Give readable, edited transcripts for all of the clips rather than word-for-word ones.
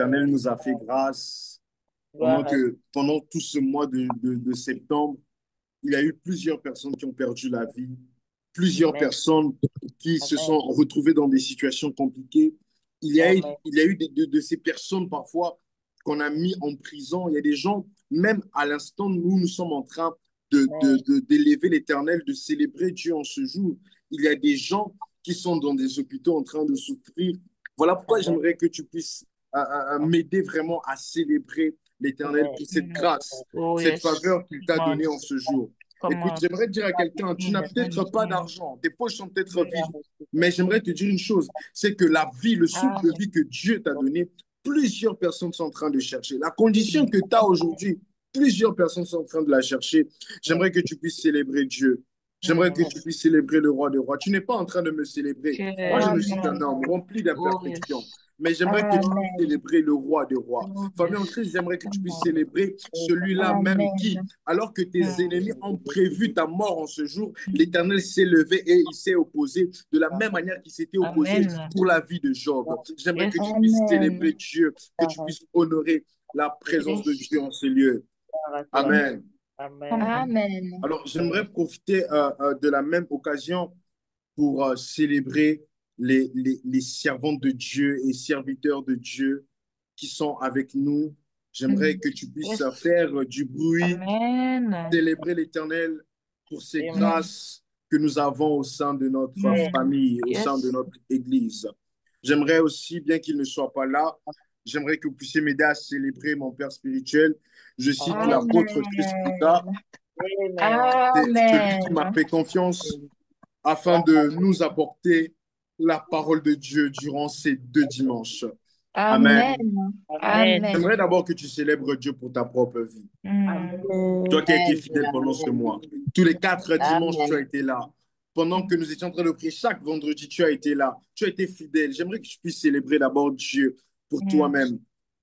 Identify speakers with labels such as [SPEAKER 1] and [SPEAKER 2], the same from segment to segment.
[SPEAKER 1] l'Éternel nous a fait grâce
[SPEAKER 2] Gloire à
[SPEAKER 1] pendant tout ce mois de septembre. Il y a eu plusieurs personnes qui ont perdu la vie,
[SPEAKER 2] Dieu.
[SPEAKER 1] plusieurs
[SPEAKER 2] Amen.
[SPEAKER 1] personnes qui se
[SPEAKER 2] Amen.
[SPEAKER 1] sont retrouvées dans des situations compliquées.
[SPEAKER 2] Amen.
[SPEAKER 1] Il y a eu de ces personnes parfois qu'on a mis en prison. Il y a des gens, même à l'instant où nous sommes en train
[SPEAKER 2] Amen.
[SPEAKER 1] d'élever l'Éternel, de célébrer Dieu en ce jour, il y a des gens qui sont dans des hôpitaux en train de souffrir. Voilà pourquoi
[SPEAKER 2] Amen.
[SPEAKER 1] j'aimerais que tu puisses m'aider vraiment à célébrer l'Éternel
[SPEAKER 2] Amen.
[SPEAKER 1] pour cette grâce,
[SPEAKER 2] Oh,
[SPEAKER 1] cette
[SPEAKER 2] yes.
[SPEAKER 1] faveur qu'il t'a
[SPEAKER 2] Come on.
[SPEAKER 1] donnée en ce jour.
[SPEAKER 2] Come
[SPEAKER 1] Écoute,
[SPEAKER 2] on.
[SPEAKER 1] j'aimerais dire à quelqu'un, tu
[SPEAKER 2] In
[SPEAKER 1] n'as
[SPEAKER 2] the name
[SPEAKER 1] peut-être
[SPEAKER 2] of
[SPEAKER 1] pas
[SPEAKER 2] Jesus.
[SPEAKER 1] d'argent, tes poches sont peut-être
[SPEAKER 2] Glory
[SPEAKER 1] vides,
[SPEAKER 2] to
[SPEAKER 1] mais
[SPEAKER 2] God.
[SPEAKER 1] j'aimerais te dire une chose, c'est que la vie, le souffle de
[SPEAKER 2] Amen.
[SPEAKER 1] vie que Dieu t'a donné, plusieurs personnes sont en train de chercher. La condition que tu as aujourd'hui, plusieurs personnes sont en train de la chercher. J'aimerais que tu puisses célébrer Dieu. J'aimerais que tu
[SPEAKER 2] Yes.
[SPEAKER 1] puisses célébrer le roi des rois. Tu n'es pas en train de me célébrer. Moi, je
[SPEAKER 2] Yes.
[SPEAKER 1] ne suis qu'un
[SPEAKER 3] Amen.
[SPEAKER 1] homme rempli
[SPEAKER 2] Oh,
[SPEAKER 1] d'imperfections.
[SPEAKER 2] yes.
[SPEAKER 1] Mais j'aimerais que tu puisses
[SPEAKER 3] Amen.
[SPEAKER 1] célébrer le roi des rois.
[SPEAKER 2] Oh,
[SPEAKER 1] Famille en
[SPEAKER 2] yes.
[SPEAKER 1] Christ, j'aimerais que tu
[SPEAKER 2] Come
[SPEAKER 1] puisses
[SPEAKER 2] on.
[SPEAKER 1] célébrer celui-là même qui,
[SPEAKER 3] Amen.
[SPEAKER 1] alors que tes ennemis ont prévu ta mort en ce jour,
[SPEAKER 2] Mm.
[SPEAKER 1] l'Éternel s'est levé et il s'est opposé de la même manière qu'il s'était opposé
[SPEAKER 2] Amen.
[SPEAKER 1] pour la vie de Job. J'aimerais que
[SPEAKER 2] Yes.
[SPEAKER 1] tu puisses célébrer
[SPEAKER 3] Amen.
[SPEAKER 1] Dieu, que tu puisses honorer la présence de
[SPEAKER 2] Yes.
[SPEAKER 1] Dieu en ce lieu. Amen.
[SPEAKER 2] Amen.
[SPEAKER 3] Amen.
[SPEAKER 1] Alors, j'aimerais profiter de la même occasion pour célébrer les servantes de Dieu et serviteurs de Dieu qui sont avec nous. J'aimerais que tu puisses
[SPEAKER 2] Yes.
[SPEAKER 1] faire du bruit,
[SPEAKER 2] Amen.
[SPEAKER 1] célébrer l'Éternel pour ces
[SPEAKER 2] Amen.
[SPEAKER 1] grâces que nous avons au sein de notre
[SPEAKER 2] Mm.
[SPEAKER 1] famille, au sein de
[SPEAKER 2] Yes.
[SPEAKER 1] notre Église. J'aimerais aussi, bien qu'il ne soit pas là, j'aimerais que vous puissiez m'aider à célébrer mon Père spirituel. Je cite
[SPEAKER 2] Amen.
[SPEAKER 1] l'apôtre Chris Bouddha,
[SPEAKER 3] Amen.
[SPEAKER 2] Amen.
[SPEAKER 1] c'est celui qui m'a
[SPEAKER 3] Amen.
[SPEAKER 1] fait confiance afin de nous apporter la parole de Dieu durant ces 2 dimanches. Amen.
[SPEAKER 3] Amen.
[SPEAKER 2] Amen.
[SPEAKER 1] J'aimerais
[SPEAKER 3] Amen.
[SPEAKER 1] d'abord que tu célèbres Dieu pour ta propre vie.
[SPEAKER 2] Mm.
[SPEAKER 1] Toi qui as été
[SPEAKER 3] Amen.
[SPEAKER 1] fidèle pendant ce mois. Tous les 4 dimanches, tu as
[SPEAKER 2] Amen.
[SPEAKER 1] été là. Pendant que nous étions en train de prier, chaque vendredi, tu as été là. Tu as été fidèle. J'aimerais que tu puisses célébrer d'abord Dieu pour
[SPEAKER 2] Mm.
[SPEAKER 1] toi-même.
[SPEAKER 3] Amen.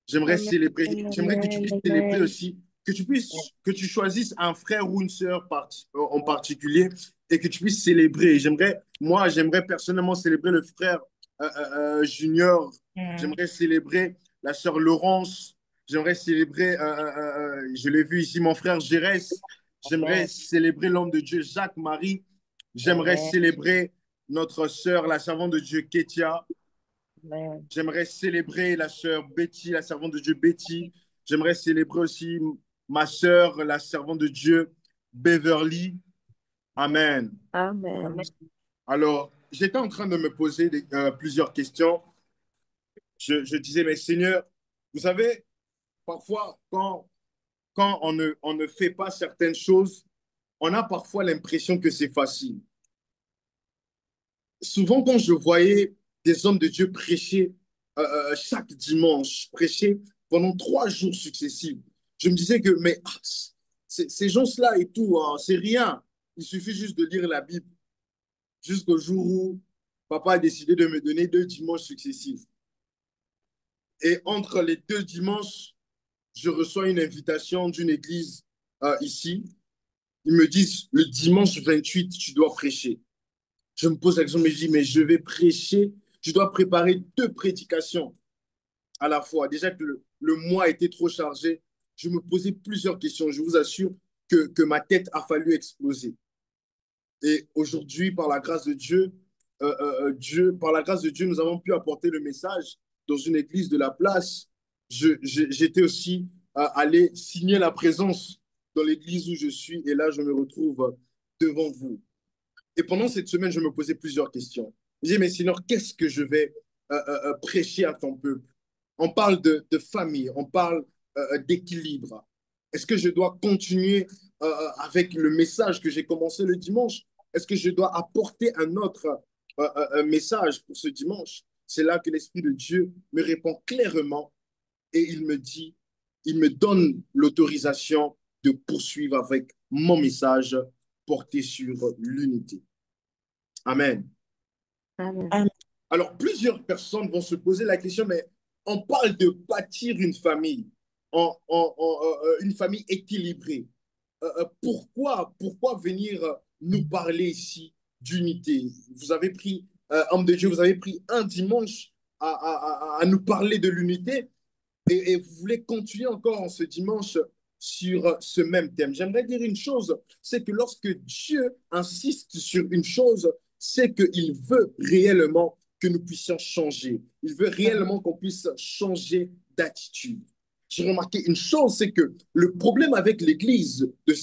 [SPEAKER 1] J'aimerais que tu puisses célébrer aussi, que tu choisisses un frère ou une sœur en particulier et que tu puisses célébrer. J'aimerais personnellement célébrer le frère Junior.
[SPEAKER 2] Mm.
[SPEAKER 1] J'aimerais célébrer la sœur Laurence. J'aimerais célébrer, je l'ai vu ici, mon frère Gérès. J'aimerais
[SPEAKER 2] Amen.
[SPEAKER 1] célébrer l'homme de Dieu, Jacques-Marie. J'aimerais
[SPEAKER 2] Amen.
[SPEAKER 1] célébrer notre sœur, la servante de Dieu, Kétia.
[SPEAKER 2] Amen.
[SPEAKER 1] J'aimerais célébrer la sœur Betty, la servante de Dieu, Betty. J'aimerais célébrer aussi ma sœur, la servante de Dieu, Beverly. Amen.
[SPEAKER 2] Amen.
[SPEAKER 1] Alors, j'étais en train de me poser plusieurs questions. Je disais, mais Seigneur, vous savez, parfois, quand on ne fait pas certaines choses, on a parfois l'impression que c'est facile. Souvent, quand je voyais des hommes de Dieu prêcher chaque dimanche, prêcher pendant 3 jours successifs, je me disais que, mais ces gens-là et tout, hein, c'est rien. Il suffit juste de lire la Bible jusqu'au jour où papa a décidé de me donner 2 dimanches successifs. Et entre les 2 dimanches, je reçois une invitation d'une église ici. Ils me disent, le dimanche 28, tu dois prêcher. Je me pose la question, mais je dis, mais je vais prêcher, je dois préparer 2 prédications à la fois. Déjà que le mois était trop chargé, je me posais plusieurs questions. Je vous assure que ma tête a fallu exploser. Et aujourd'hui, par la grâce de Dieu, par la grâce de Dieu, nous avons pu apporter le message dans une église de la place. J'étais aussi allé signer la présence dans l'église où je suis et là, je me retrouve devant vous. Et pendant cette semaine, je me posais plusieurs questions. Je disais, mais sinon, qu'est-ce que je vais prêcher à ton peuple? On parle de famille, on parle d'équilibre. Est-ce que je dois continuer avec le message que j'ai commencé le dimanche? Est-ce que je dois apporter un autre message pour ce dimanche? C'est là que l'Esprit de Dieu me répond clairement et il me dit, il me donne l'autorisation de poursuivre avec mon message porté sur l'unité. Amen.
[SPEAKER 2] Amen.
[SPEAKER 3] Amen.
[SPEAKER 1] Alors, plusieurs personnes vont se poser la question, mais on parle de bâtir une famille, une famille équilibrée. Pourquoi venir nous parler ici d'unité? Vous avez pris, homme de Dieu, vous avez pris un dimanche à nous parler de l'unité. et vous voulez continuer encore en ce dimanche sur ce même thème. J'aimerais dire une chose, c'est que lorsque Dieu insiste sur une chose, c'est qu'il veut réellement que nous puissions changer. Il veut réellement qu'on puisse changer d'attitude. J'ai remarqué une chose, c'est que le problème avec l'Église de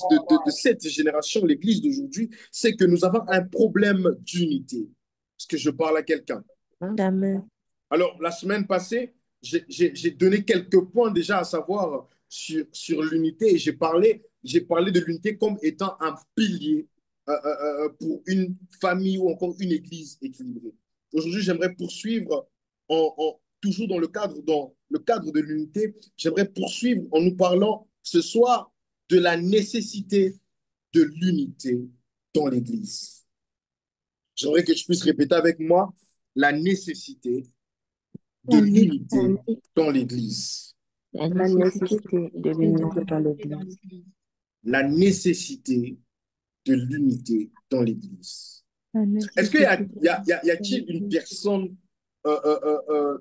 [SPEAKER 1] cette génération, l'Église d'aujourd'hui, c'est que nous avons un problème d'unité. Est-ce que je parle à quelqu'un?
[SPEAKER 2] Amen.
[SPEAKER 1] Alors, la semaine passée, j'ai donné quelques points déjà à savoir sur l'unité et j'ai parlé de l'unité comme étant un pilier pour une famille ou encore une église équilibrée. Aujourd'hui, j'aimerais poursuivre toujours dans le cadre de l'unité, j'aimerais poursuivre en nous parlant ce soir de la nécessité de l'unité dans l'église. J'aimerais que tu puisses répéter avec moi la nécessité de
[SPEAKER 2] La
[SPEAKER 1] l'unité
[SPEAKER 2] nécessité,
[SPEAKER 1] dans l'Église.
[SPEAKER 2] la nécessité de l'unité dans l'Église.
[SPEAKER 1] La nécessité de l'unité dans l'Église.
[SPEAKER 2] La
[SPEAKER 1] Est-ce qu'il
[SPEAKER 2] nécessité
[SPEAKER 1] y
[SPEAKER 2] de
[SPEAKER 1] a-t-il une
[SPEAKER 2] l'unité.
[SPEAKER 1] personne euh, euh, euh, euh,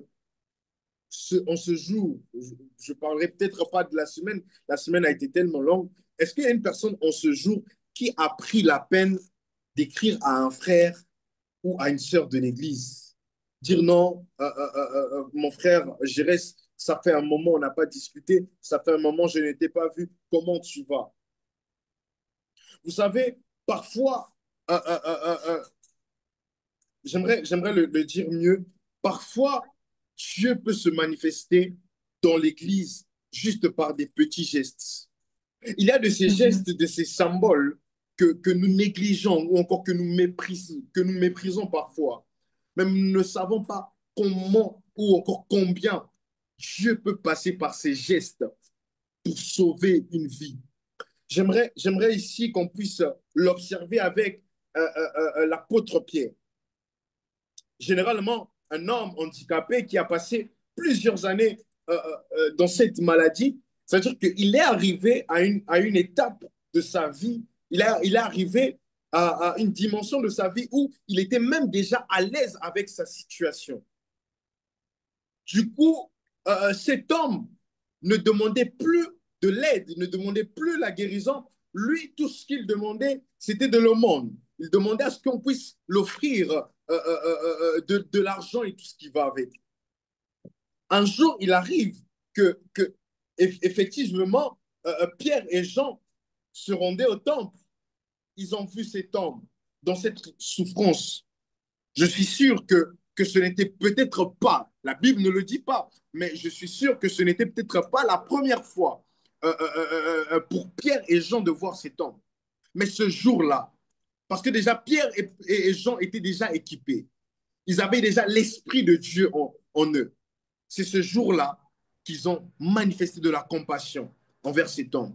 [SPEAKER 1] en ce jour, je ne parlerai peut-être pas de la semaine a été tellement longue. Est-ce qu'il y a une personne en ce jour qui a pris la peine d'écrire à un frère ou à une sœur de l'Église? Dire non, mon frère, je reste, ça fait un moment, on n'a pas discuté, ça fait un moment, je ne t'ai pas vu, comment tu vas? Vous savez, parfois, euh, euh, euh, euh, j'aimerais le dire mieux, parfois, Dieu peut se manifester dans l'Église juste par des petits gestes. Il y a de ces
[SPEAKER 2] Amen.
[SPEAKER 1] gestes, de ces symboles que nous négligeons ou encore que nous méprisons parfois. Même nous ne savons pas comment ou encore combien Dieu peut passer par ces gestes pour sauver une vie. J'aimerais ici qu'on puisse l'observer avec l'apôtre Pierre. Généralement, un homme handicapé qui a passé plusieurs années dans cette maladie, c'est-à-dire qu'il est arrivé à une étape de sa vie, il est arrivé à une dimension de sa vie où il était même déjà à l'aise avec sa situation. Du coup, cet homme ne demandait plus de l'aide, ne demandait plus la guérison. Lui, tout ce qu'il demandait, c'était de l'aumône. Il demandait à ce qu'on puisse l'offrir de l'argent et tout ce qui va avec. Un jour, il arrive que effectivement, Pierre et Jean se rendaient au temple. Ils ont vu cet homme dans cette souffrance. Je suis sûr que ce n'était peut-être pas, la Bible ne le dit pas, mais je suis sûr que ce n'était peut-être pas la première fois pour Pierre et Jean de voir cet homme. Mais ce jour-là, parce que déjà Pierre et Jean étaient déjà équipés, ils avaient déjà l'Esprit de Dieu en eux. C'est ce jour-là qu'ils ont manifesté de la compassion envers cet homme.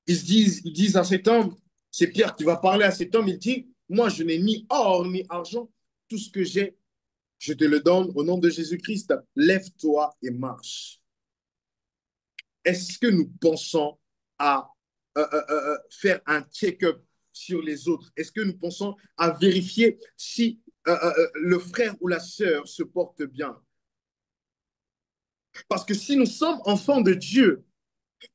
[SPEAKER 1] Ils disent à cet homme, c'est Pierre qui va parler à cet homme, il dit, moi je n'ai ni or ni argent, tout ce que j'ai, je te le donne au nom de Jésus-Christ, lève-toi et marche. Est-ce que nous pensons à faire un check-up sur les autres? Est-ce que nous pensons à vérifier si le frère ou la sœur se porte bien? Parce que si nous sommes enfants de Dieu,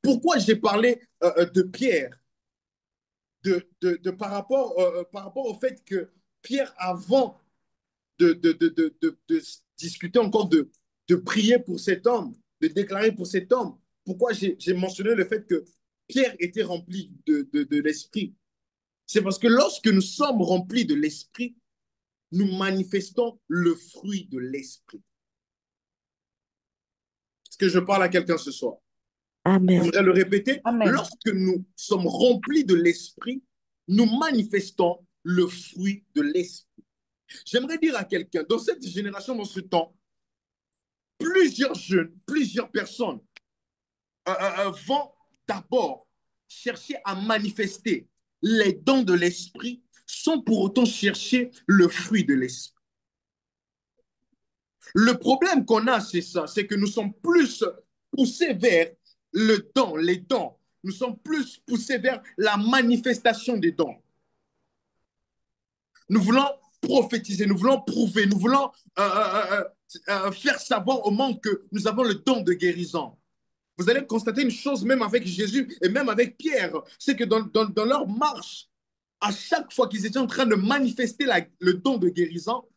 [SPEAKER 1] pourquoi j'ai parlé de Pierre par rapport au fait que Pierre, avant de discuter encore, de prier pour cet homme, de déclarer pour cet homme, pourquoi j'ai mentionné le fait que Pierre était rempli de l'Esprit? C'est parce que lorsque nous sommes remplis de l'Esprit, nous manifestons le fruit de l'Esprit. Est-ce que je parle à quelqu'un ce soir?
[SPEAKER 2] Amen.
[SPEAKER 1] J'aimerais le répéter.
[SPEAKER 3] Amen.
[SPEAKER 1] Lorsque nous sommes remplis de l'Esprit, nous manifestons le fruit de l'Esprit. J'aimerais dire à quelqu'un, dans cette génération, dans ce temps, plusieurs jeunes, plusieurs personnes vont d'abord chercher à manifester les dons de l'Esprit sans pour autant chercher le fruit de l'Esprit. Le problème qu'on a, c'est ça, c'est que nous sommes plus poussés vers le don, les dons. Nous sommes plus poussés vers la manifestation des dons. Nous voulons prophétiser, nous voulons prouver, nous voulons faire savoir au monde que nous avons le don de guérison. Vous allez constater une chose, même avec Jésus et même avec Pierre, c'est que dans leur marche, à chaque fois qu'ils étaient en train de manifester le don de guérison,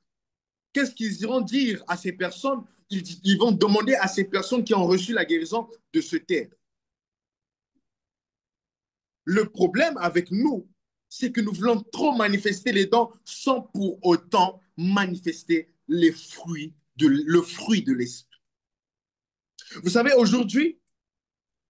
[SPEAKER 1] qu'est-ce qu'ils iront dire à ces personnes? Ils vont demander à ces personnes qui ont reçu la guérison de se taire. Le problème avec nous, c'est que nous voulons trop manifester les dons sans pour autant manifester le fruit de l'esprit. Vous savez, aujourd'hui,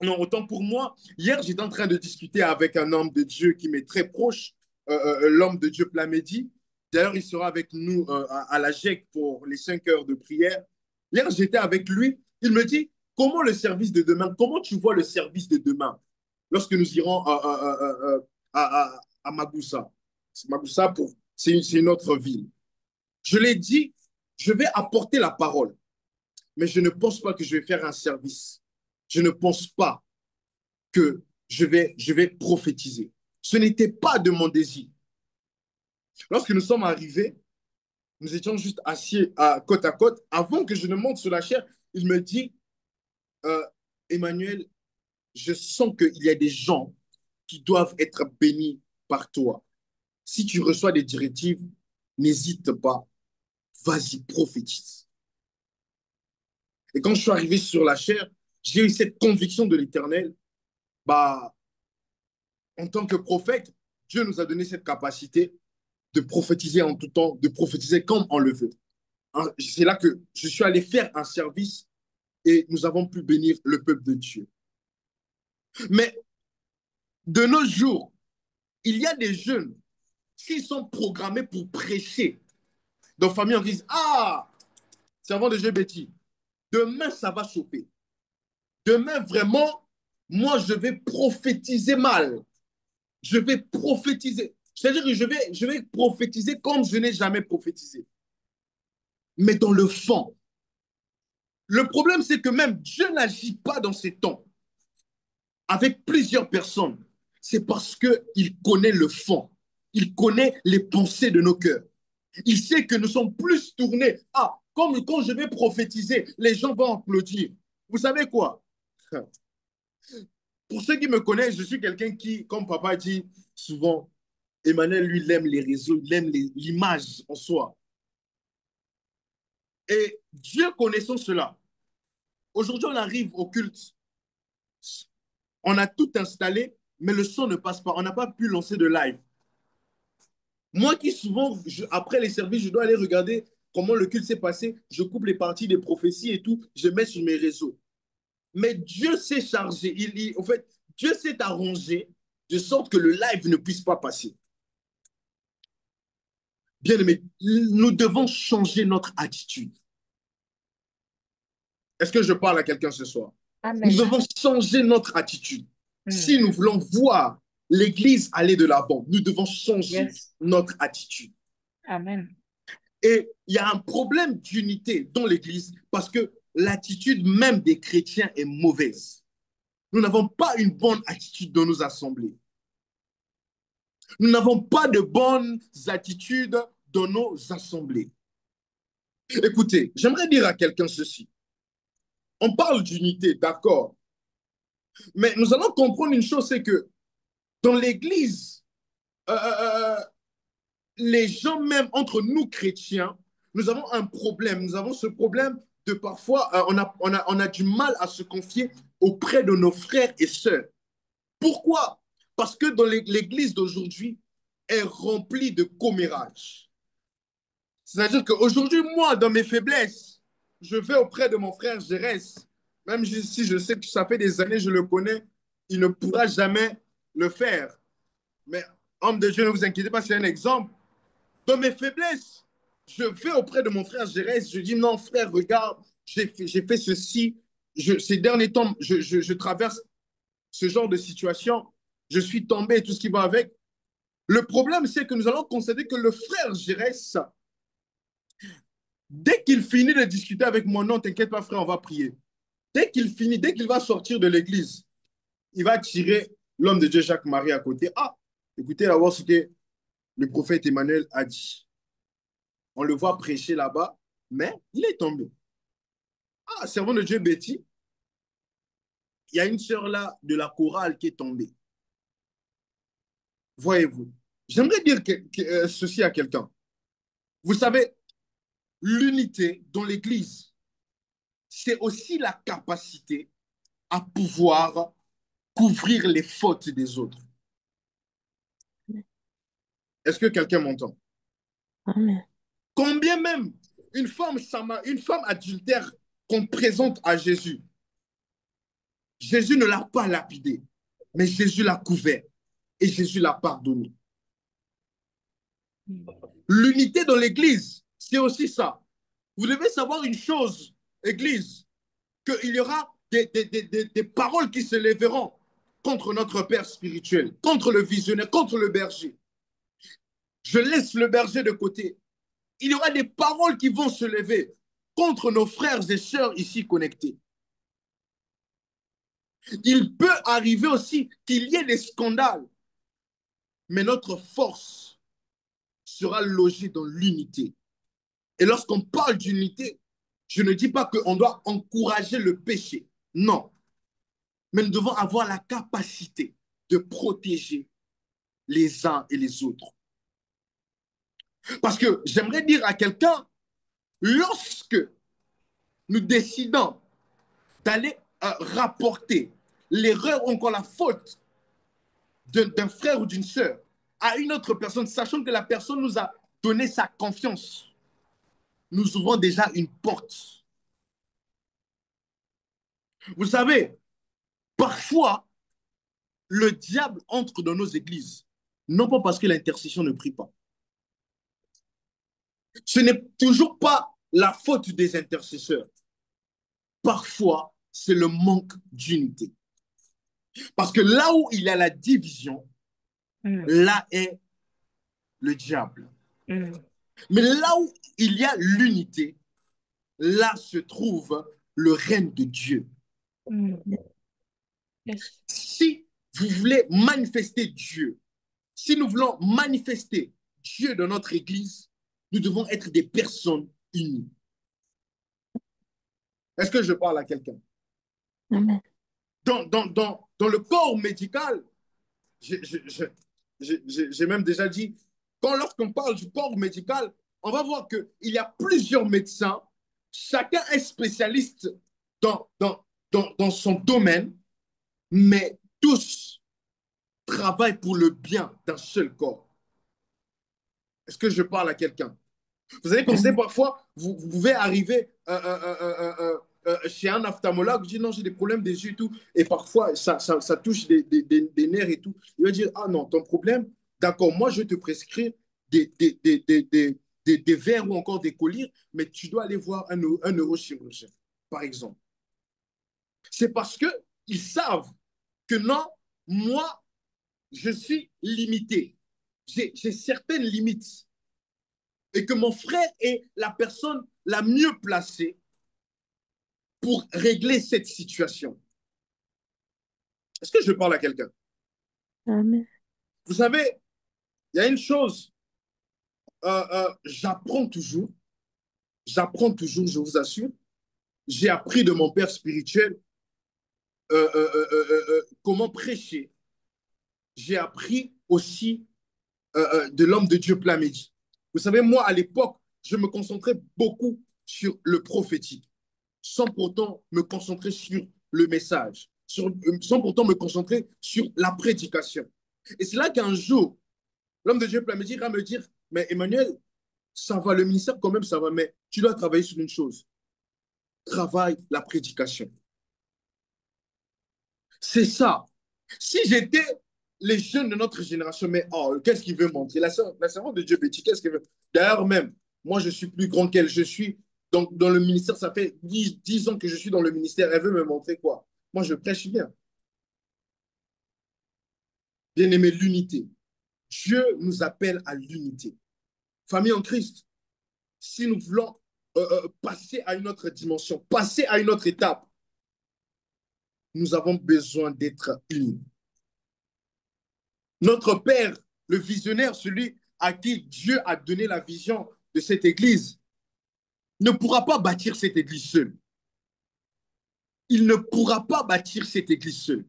[SPEAKER 1] non, autant pour moi, hier, j'étais en train de discuter avec un homme de Dieu qui m'est très proche, l'homme de Dieu Plamedi. D'ailleurs, il sera avec nous à la GEC pour les 5 heures de prière. Hier, j'étais avec lui. Il me dit, comment le service de demain, comment tu vois le service de demain lorsque nous irons à Magoussa? Magoussa, c'est une autre ville. Je l'ai dit, je vais apporter la parole, mais je ne pense pas que je vais faire un service. Je ne pense pas que je vais prophétiser. Ce n'était pas de mon désir. Lorsque nous sommes arrivés, nous étions juste assis côte à côte. Avant que je ne monte sur la chair, il me dit, Emmanuel, je sens qu'il y a des gens qui doivent être bénis par toi. Si tu reçois des directives, n'hésite pas, vas-y, prophétise. Et quand je suis arrivé sur la chair, j'ai eu cette conviction de l'Éternel. Bah, en tant que prophète, Dieu nous a donné cette capacité de prophétiser en tout temps, de prophétiser comme on le veut. C'est là que je suis allé faire un service et nous avons pu bénir le peuple de Dieu. Mais de nos jours, il y a des jeunes qui sont programmés pour prêcher. Dans la famille, on dit, ah, servant de Dieu Betty, demain, ça va chauffer. Demain, vraiment, moi, je vais prophétiser mal. Je vais prophétiser. C'est-à-dire que je vais prophétiser comme je n'ai jamais prophétisé. Mais dans le fond, le problème, c'est que même Dieu n'agit pas dans ces temps avec plusieurs personnes. C'est parce qu'il connaît le fond. Il connaît les pensées de nos cœurs. Il sait que nous sommes plus tournés. Ah, comme quand je vais prophétiser, les gens vont applaudir. Vous savez quoi? Pour ceux qui me connaissent, je suis quelqu'un qui, comme papa dit souvent, Emmanuel, lui, il aime les réseaux, il aime l'image en soi. Et Dieu connaissant cela, aujourd'hui, on arrive au culte. On a tout installé, mais le son ne passe pas. On n'a pas pu lancer de live. Moi qui souvent, après les services, je dois aller regarder comment le culte s'est passé. Je coupe les parties des prophéties et tout. Je mets sur mes réseaux. Mais Dieu s'est chargé. En fait, Dieu s'est arrangé de sorte que le live ne puisse pas passer. Bien aimé, nous devons changer notre attitude. Est-ce que je parle à quelqu'un ce soir?
[SPEAKER 2] Amen.
[SPEAKER 1] Nous devons changer notre attitude. Si nous voulons voir l'Église aller de l'avant, nous devons changer notre attitude.
[SPEAKER 2] Amen.
[SPEAKER 1] Et il y a un problème d'unité dans l'Église parce que l'attitude même des chrétiens est mauvaise. Nous n'avons pas une bonne attitude dans nos assemblées. Nous n'avons pas de bonnes attitudes dans nos assemblées. Écoutez, j'aimerais dire à quelqu'un ceci. On parle d'unité, d'accord. Mais nous allons comprendre une chose, c'est que dans l'Église, les gens, même entre nous chrétiens, nous avons un problème. Nous avons ce problème de parfois, on a du mal à se confier auprès de nos frères et sœurs. Pourquoi? Parce que dans l'Église d'aujourd'hui est remplie de commérages. C'est-à-dire qu'aujourd'hui, moi, dans mes faiblesses, je vais auprès de mon frère Jérès. Même si je sais que ça fait des années que je le connais, il ne pourra jamais le faire. Mais homme de Dieu, ne vous inquiétez pas, c'est un exemple. Dans mes faiblesses, je vais auprès de mon frère Jérès, je dis non, frère, regarde, j'ai fait ceci. Ces derniers temps, je traverse ce genre de situation. Je suis tombé et tout ce qui va avec. Le problème, c'est que nous allons constater que le frère Jérès, dès qu'il finit de discuter avec moi, non, t'inquiète pas, frère, on va prier. Dès qu'il finit, dès qu'il va sortir de l'église, il va tirer l'homme de Dieu Jacques-Marie à côté. Ah, écoutez là-bas ce que le prophète Emmanuel a dit. On le voit prêcher là-bas, mais il est tombé. Ah, servant de Dieu Betty, il y a une sœur là de la chorale qui est tombée. Voyez-vous. J'aimerais dire ceci à quelqu'un. Vous savez, l'unité dans l'Église, c'est aussi la capacité à pouvoir couvrir les fautes des autres. Est-ce que quelqu'un m'entend?
[SPEAKER 2] Amen.
[SPEAKER 1] Combien même une femme adultère qu'on présente à Jésus, Jésus ne l'a pas lapidée, mais Jésus l'a couvert et Jésus l'a pardonné. L'unité dans l'Église, c'est aussi ça. Vous devez savoir une chose, Église, qu'il y aura des paroles qui se lèveront contre notre Père spirituel, contre le visionnaire, contre le berger. Je laisse le berger de côté. Il y aura des paroles qui vont se lever contre nos frères et sœurs ici connectés. Il peut arriver aussi qu'il y ait des scandales, mais notre force sera logée dans l'unité. Et lorsqu'on parle d'unité, je ne dis pas qu'on doit encourager le péché. Non. Mais nous devons avoir la capacité de protéger les uns et les autres. Parce que j'aimerais dire à quelqu'un, lorsque nous décidons d'aller rapporter l'erreur ou encore la faute d'un frère ou d'une sœur à une autre personne, sachant que la personne nous a donné sa confiance, nous ouvrons déjà une porte. Vous savez, parfois, le diable entre dans nos églises, non pas parce que l'intercession ne prie pas. Ce n'est toujours pas la faute des intercesseurs. Parfois, c'est le manque d'unité. Parce que là où il y a la division, là est le diable. Mais là où il y a l'unité, là se trouve le règne de Dieu. Si vous voulez manifester Dieu, si nous voulons manifester Dieu dans notre église, nous devons être des personnes unies. Est-ce que je parle à quelqu'un?
[SPEAKER 2] Amen.
[SPEAKER 1] Dans le corps médical, j'ai même déjà dit, lorsqu'on parle du corps médical, on va voir qu'il y a plusieurs médecins, chacun est spécialiste dans son domaine, mais tous travaillent pour le bien d'un seul corps. Est-ce que je parle à quelqu'un? Vous savez, comme c'est parfois, vous pouvez arriver chez un ophtalmologue, vous dites non, j'ai des problèmes des yeux et tout, et parfois ça touche des nerfs et tout. Il va dire, ah non, ton problème, d'accord, moi je vais te prescrire des verres ou encore des collyres, mais tu dois aller voir un neurochirurgien, par exemple. C'est parce qu'ils savent que non, moi, je suis limité. J'ai certaines limites. Et que mon frère est la personne la mieux placée pour régler cette situation. Est-ce que je parle à quelqu'un?
[SPEAKER 2] Amen.
[SPEAKER 1] Vous savez, il y a une chose, j'apprends toujours, je vous assure. J'ai appris de mon père spirituel comment prêcher. J'ai appris aussi de l'homme de Dieu Plamedi. Vous savez, moi, à l'époque, je me concentrais beaucoup sur le prophétique, sans pourtant me concentrer sur le message, sans pourtant me concentrer sur la prédication. Et c'est là qu'un jour, l'homme de Dieu Plamedi va me dire, mais Emmanuel, ça va, le ministère quand même, ça va, mais tu dois travailler sur une chose. Travaille la prédication. C'est ça. Si j'étais les jeunes de notre génération, mais oh, qu'est-ce qu'il veut montrer? La servante de Dieu Betty, qu'est-ce qu'elle veut? D'ailleurs, même, moi, je suis plus grand qu'elle. Je suis dans le ministère, ça fait 10 ans que je suis dans le ministère. Elle veut me montrer quoi? Moi, je prêche bien. Bien aimé, l'unité. Dieu nous appelle à l'unité. Famille en Christ, si nous voulons passer à une autre dimension, passer à une autre étape, nous avons besoin d'être unis. Notre Père, le visionnaire, celui à qui Dieu a donné la vision de cette église, ne pourra pas bâtir cette église seul. Il ne pourra pas bâtir cette église seul.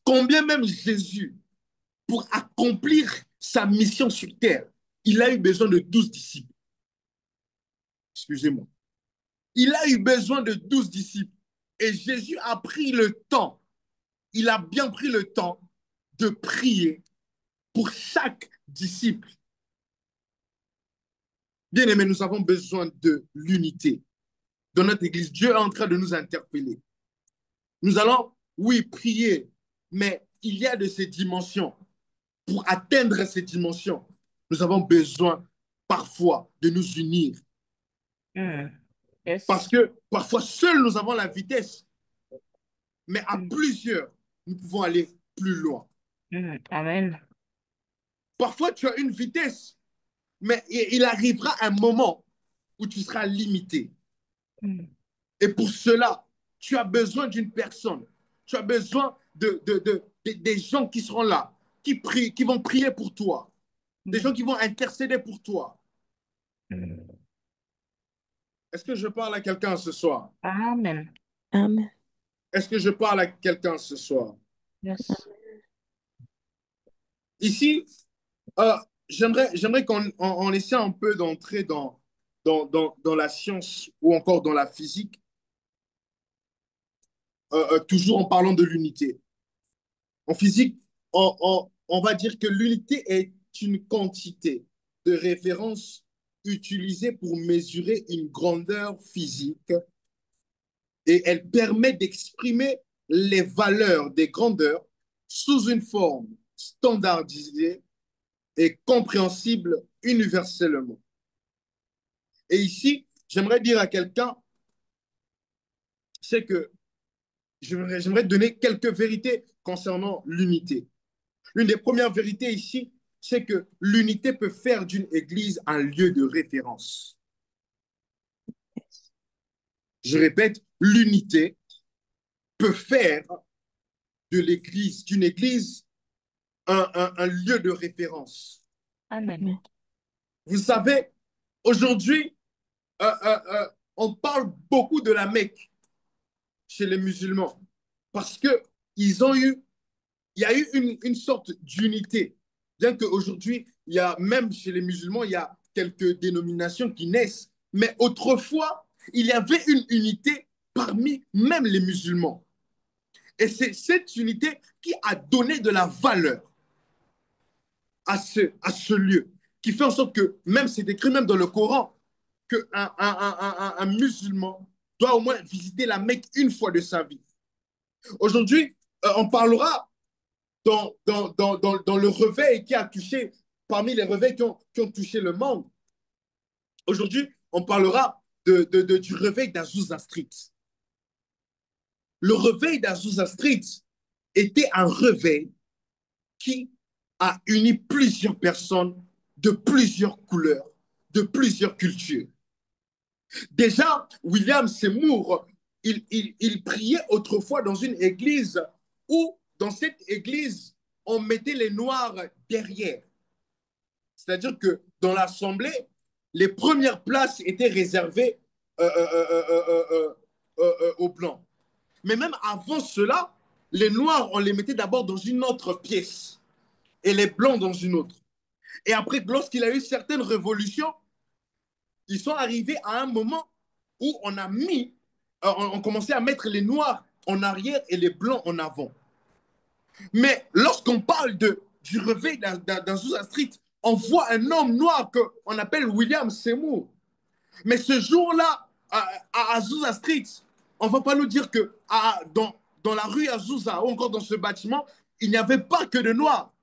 [SPEAKER 1] Combien même Jésus, pour accomplir sa mission sur terre, il a eu besoin de 12 disciples. Excusez-moi. Il a eu besoin de 12 disciples. Et Jésus a pris le temps, il a bien pris le temps de prier pour chaque disciple. Bien aimé, nous avons besoin de l'unité dans notre église. Dieu est en train de nous interpeller. Nous allons, oui, prier, mais il y a de ces dimensions. Pour atteindre ces dimensions, nous avons besoin parfois de nous unir.
[SPEAKER 2] Yes.
[SPEAKER 1] Parce que parfois, seuls, nous avons la vitesse. Mais à plusieurs, nous pouvons aller plus loin.
[SPEAKER 2] Amen.
[SPEAKER 1] Parfois, tu as une vitesse, mais il arrivera un moment où tu seras limité. Et pour cela, tu as besoin d'une personne. Tu as besoin des gens qui seront là, qui prient, qui vont prier pour toi. Des gens qui vont intercéder pour toi. Est-ce que je parle à quelqu'un ce soir?
[SPEAKER 2] Amen.
[SPEAKER 3] Amen.
[SPEAKER 1] Est-ce que je parle à quelqu'un ce soir?
[SPEAKER 2] Yes.
[SPEAKER 1] Ici, j'aimerais qu'on essaie un peu d'entrer dans la science ou encore dans la physique, toujours en parlant de l'unité. En physique, on va dire que l'unité est une quantité de référence utilisée pour mesurer une grandeur physique et elle permet d'exprimer les valeurs des grandeurs sous une forme standardisée et compréhensible universellement. Et ici, j'aimerais dire à quelqu'un, c'est que j'aimerais donner quelques vérités concernant l'unité. L'une des premières vérités ici, c'est que l'unité peut faire d'une église un lieu de référence. Je répète, l'unité peut faire de l'église, d'une église, un lieu de référence.
[SPEAKER 2] Amen.
[SPEAKER 1] Vous savez, aujourd'hui, on parle beaucoup de la Mecque chez les musulmans parce que il y a eu une sorte d'unité. Bien qu'aujourd'hui, il y a même chez les musulmans, il y a quelques dénominations qui naissent. Mais autrefois, il y avait une unité parmi même les musulmans. Et c'est cette unité qui a donné de la valeur à ce lieu, qui fait en sorte que, même c'est écrit même dans le Coran, qu'un musulman doit au moins visiter la Mecque une fois de sa vie. Aujourd'hui, on parlera dans le réveil qui a touché, parmi les réveils qui ont touché le monde. Aujourd'hui, on parlera du réveil d'Azusa Street. Le réveil d'Azusa Street était un réveil qui a uni plusieurs personnes de plusieurs couleurs, de plusieurs cultures. Déjà, William Seymour, il priait autrefois dans une église où, dans cette église, on mettait les Noirs derrière. C'est-à-dire que dans l'assemblée, les premières places étaient réservées aux Blancs. Mais même avant cela, les Noirs, on les mettait d'abord dans une autre pièce et les Blancs dans une autre. Et après, lorsqu'il y a eu certaines révolutions, ils sont arrivés à un moment où on commençait à mettre les Noirs en arrière et les Blancs en avant. Mais lorsqu'on parle du réveil d'Azusa Street, on voit un homme noir qu'on appelle William Seymour. Mais ce jour-là, à Azusa Street, on ne va pas nous dire que dans la rue Azusa ou encore dans ce bâtiment, il n'y avait pas que de noirs.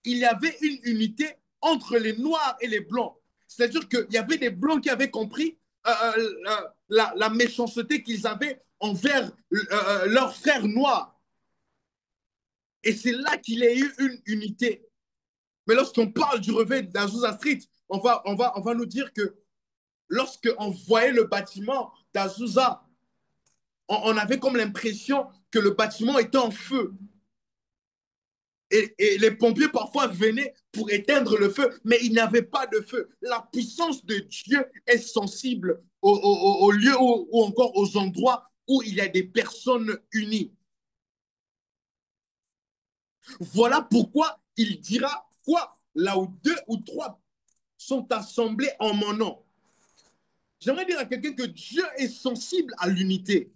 [SPEAKER 1] Il y avait une unité entre les noirs et les blancs. C'est-à-dire qu'il y avait des blancs qui avaient compris la méchanceté qu'ils avaient envers leurs frères noirs. Et c'est là qu'il y a eu une unité. Mais lorsqu'on parle du réveil d'Azusa Street, on va nous dire que lorsqu'on voyait le bâtiment d'Azusa, on avait comme l'impression que le bâtiment était en feu. Et les pompiers parfois venaient pour éteindre le feu, mais il n'y avait pas de feu. La puissance de Dieu est sensible aux lieux ou encore aux endroits où il y a des personnes unies. Voilà pourquoi il dira quoi? Là où deux ou trois sont assemblés en mon nom. J'aimerais dire à quelqu'un que Dieu est sensible à l'unité.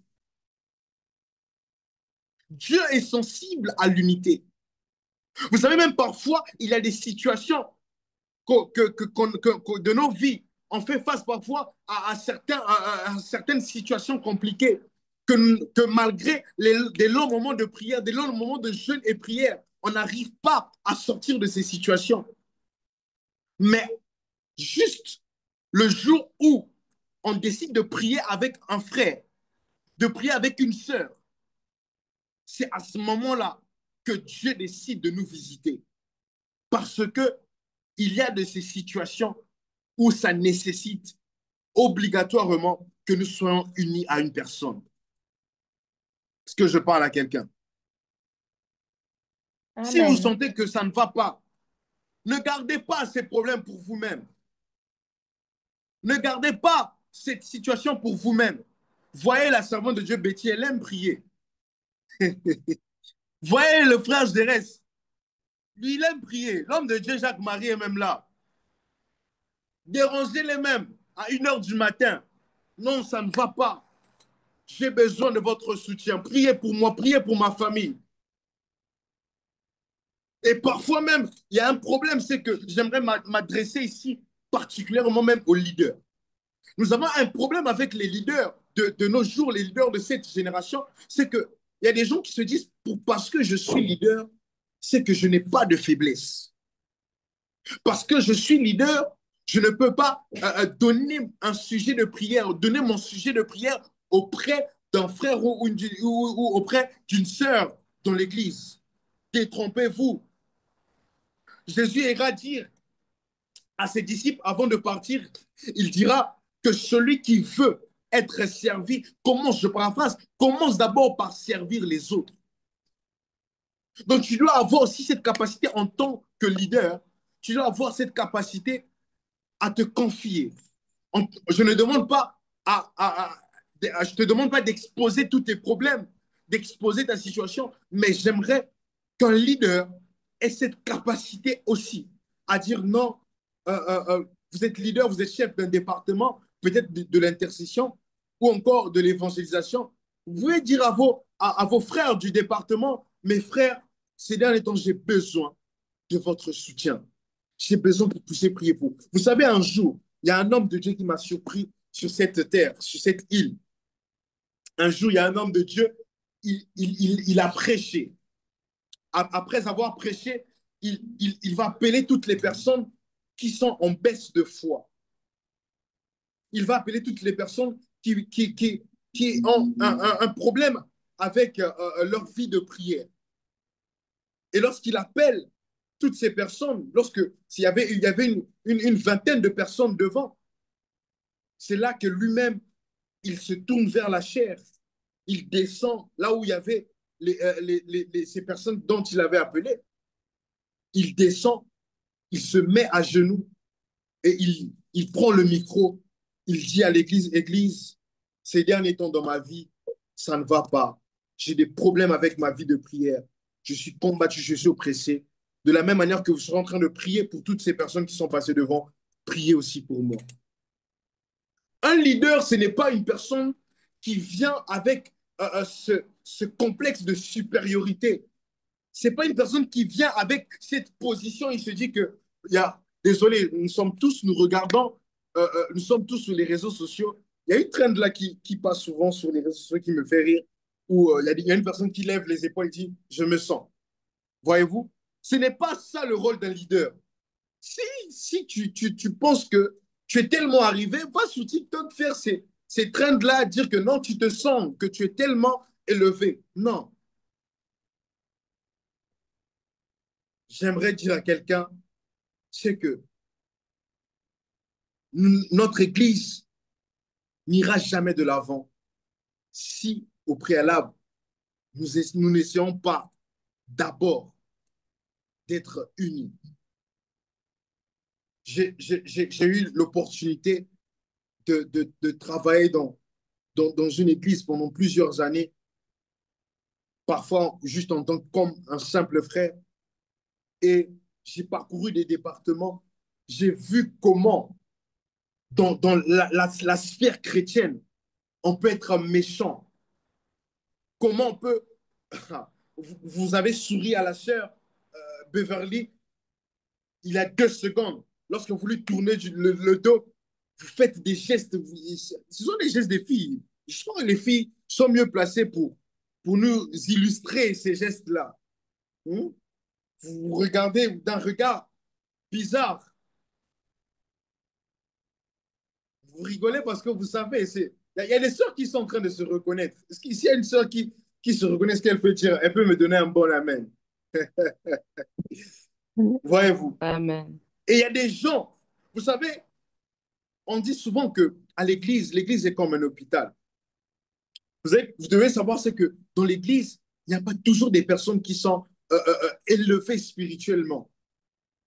[SPEAKER 1] Dieu est sensible à l'unité. Vous savez, même parfois, il y a des situations de nos vies. On fait face parfois à certaines situations compliquées. Que malgré des longs moments de prière, des longs moments de jeûne et prière, on n'arrive pas à sortir de ces situations. Mais juste le jour où on décide de prier avec un frère, de prier avec une sœur, c'est à ce moment-là que Dieu décide de nous visiter. Parce que il y a de ces situations où ça nécessite obligatoirement que nous soyons unis à une personne. Est-ce que je parle à quelqu'un? Si vous
[SPEAKER 2] Amen.
[SPEAKER 1] sentez que ça ne va pas, ne gardez pas ces problèmes pour vous-même. Ne gardez pas cette situation pour vous-même. Voyez la servante de Dieu, Betty, elle aime prier. Voyez le frère Zérès, lui, il aime prier. L'homme de Dieu, Jacques-Marie, est même là. Dérangez-les mêmes à 1 h du matin. Non, ça ne va pas. J'ai besoin de votre soutien. Priez pour moi, priez pour ma famille. Et parfois même, il y a un problème, c'est que j'aimerais m'adresser ici particulièrement même aux leaders. Nous avons un problème avec les leaders de nos jours, les leaders de cette génération, c'est qu'il y a des gens qui se disent, parce que je suis leader, c'est que je n'ai pas de faiblesse. Parce que je suis leader, je ne peux pas donner un sujet de prière, donner mon sujet de prière auprès d'un frère ou auprès d'une sœur dans l'église. Détrompez-vous. Jésus ira dire à ses disciples avant de partir, il dira que celui qui veut être servi commence, je paraphrase, commence d'abord par servir les autres. Donc tu dois avoir aussi cette capacité en tant que leader, tu dois avoir cette capacité à te confier. Je ne demande pas je te demande pas d'exposer tous tes problèmes, d'exposer ta situation, mais j'aimerais qu'un leader ait cette capacité aussi à dire non, vous êtes leader, vous êtes chef d'un département, peut-être de l'intercession ou encore de l'évangélisation. Vous pouvez dire à vos frères du département, mes frères, ces derniers temps, j'ai besoin de votre soutien. J'ai besoin que vous puissiez prier pour. Vous savez, un jour, il y a un homme de Dieu qui m'a surpris sur cette terre, sur cette île. Un jour, il y a un homme de Dieu, il a prêché. Après avoir prêché, il va appeler toutes les personnes qui sont en baisse de foi. Il va appeler toutes les personnes qui ont un problème avec leur vie de prière. Et lorsqu'il appelle toutes ces personnes, il y avait une vingtaine de personnes devant, c'est là que lui-même, il se tourne vers la chair. Il descend là où il y avait ces personnes dont il avait appelé. Il descend, il se met à genoux et il prend le micro. Il dit à l'église, Église, ces derniers temps dans ma vie, ça ne va pas. J'ai des problèmes avec ma vie de prière. Je suis combattu, je suis oppressé. De la même manière que vous serez en train de prier pour toutes ces personnes qui sont passées devant, priez aussi pour moi. Un leader, ce n'est pas une personne qui vient avec ce complexe de supériorité. Ce n'est pas une personne qui vient avec cette position. Il se dit que, désolé, nous regardons, nous sommes tous sur les réseaux sociaux. Il y a une trend là qui passe souvent sur les réseaux sociaux qui me fait rire, où il y a une personne qui lève les épaules et dit, je me sens. Voyez-vous? Ce n'est pas ça le rôle d'un leader. Si tu penses que tu es tellement arrivé, va sur TikTok faire ces trends-là, dire que non, tu te sens, que tu es tellement élevé. Non. J'aimerais dire à quelqu'un, c'est que notre Église n'ira jamais de l'avant si, au préalable, nous n'essayons pas d'abord d'être unis. J'ai eu l'opportunité de travailler dans une église pendant plusieurs années, parfois juste en tant que comme un simple frère. Et j'ai parcouru des départements. J'ai vu comment, dans la sphère chrétienne, on peut être méchant. Comment on peut... Vous avez souri à la sœur Beverly il y a 2 secondes. Lorsque vous lui tournez le dos, vous faites des gestes. Ce sont des gestes des filles. Je crois que les filles sont mieux placées pour nous illustrer ces gestes-là. Hmm? Vous regardez d'un regard bizarre. Vous rigolez parce que vous savez, il y a des sœurs qui sont en train de se reconnaître. Est-ce qu'il y a une sœur qui se reconnaît ce qu'elle peut dire? Elle peut me donner un bon amen. Voyez-vous.
[SPEAKER 2] Amen.
[SPEAKER 1] Et il y a des gens, vous savez, on dit souvent que à l'église est comme un hôpital. Vous devez savoir, c'est que dans l'église, il n'y a pas toujours des personnes qui sont élevées spirituellement.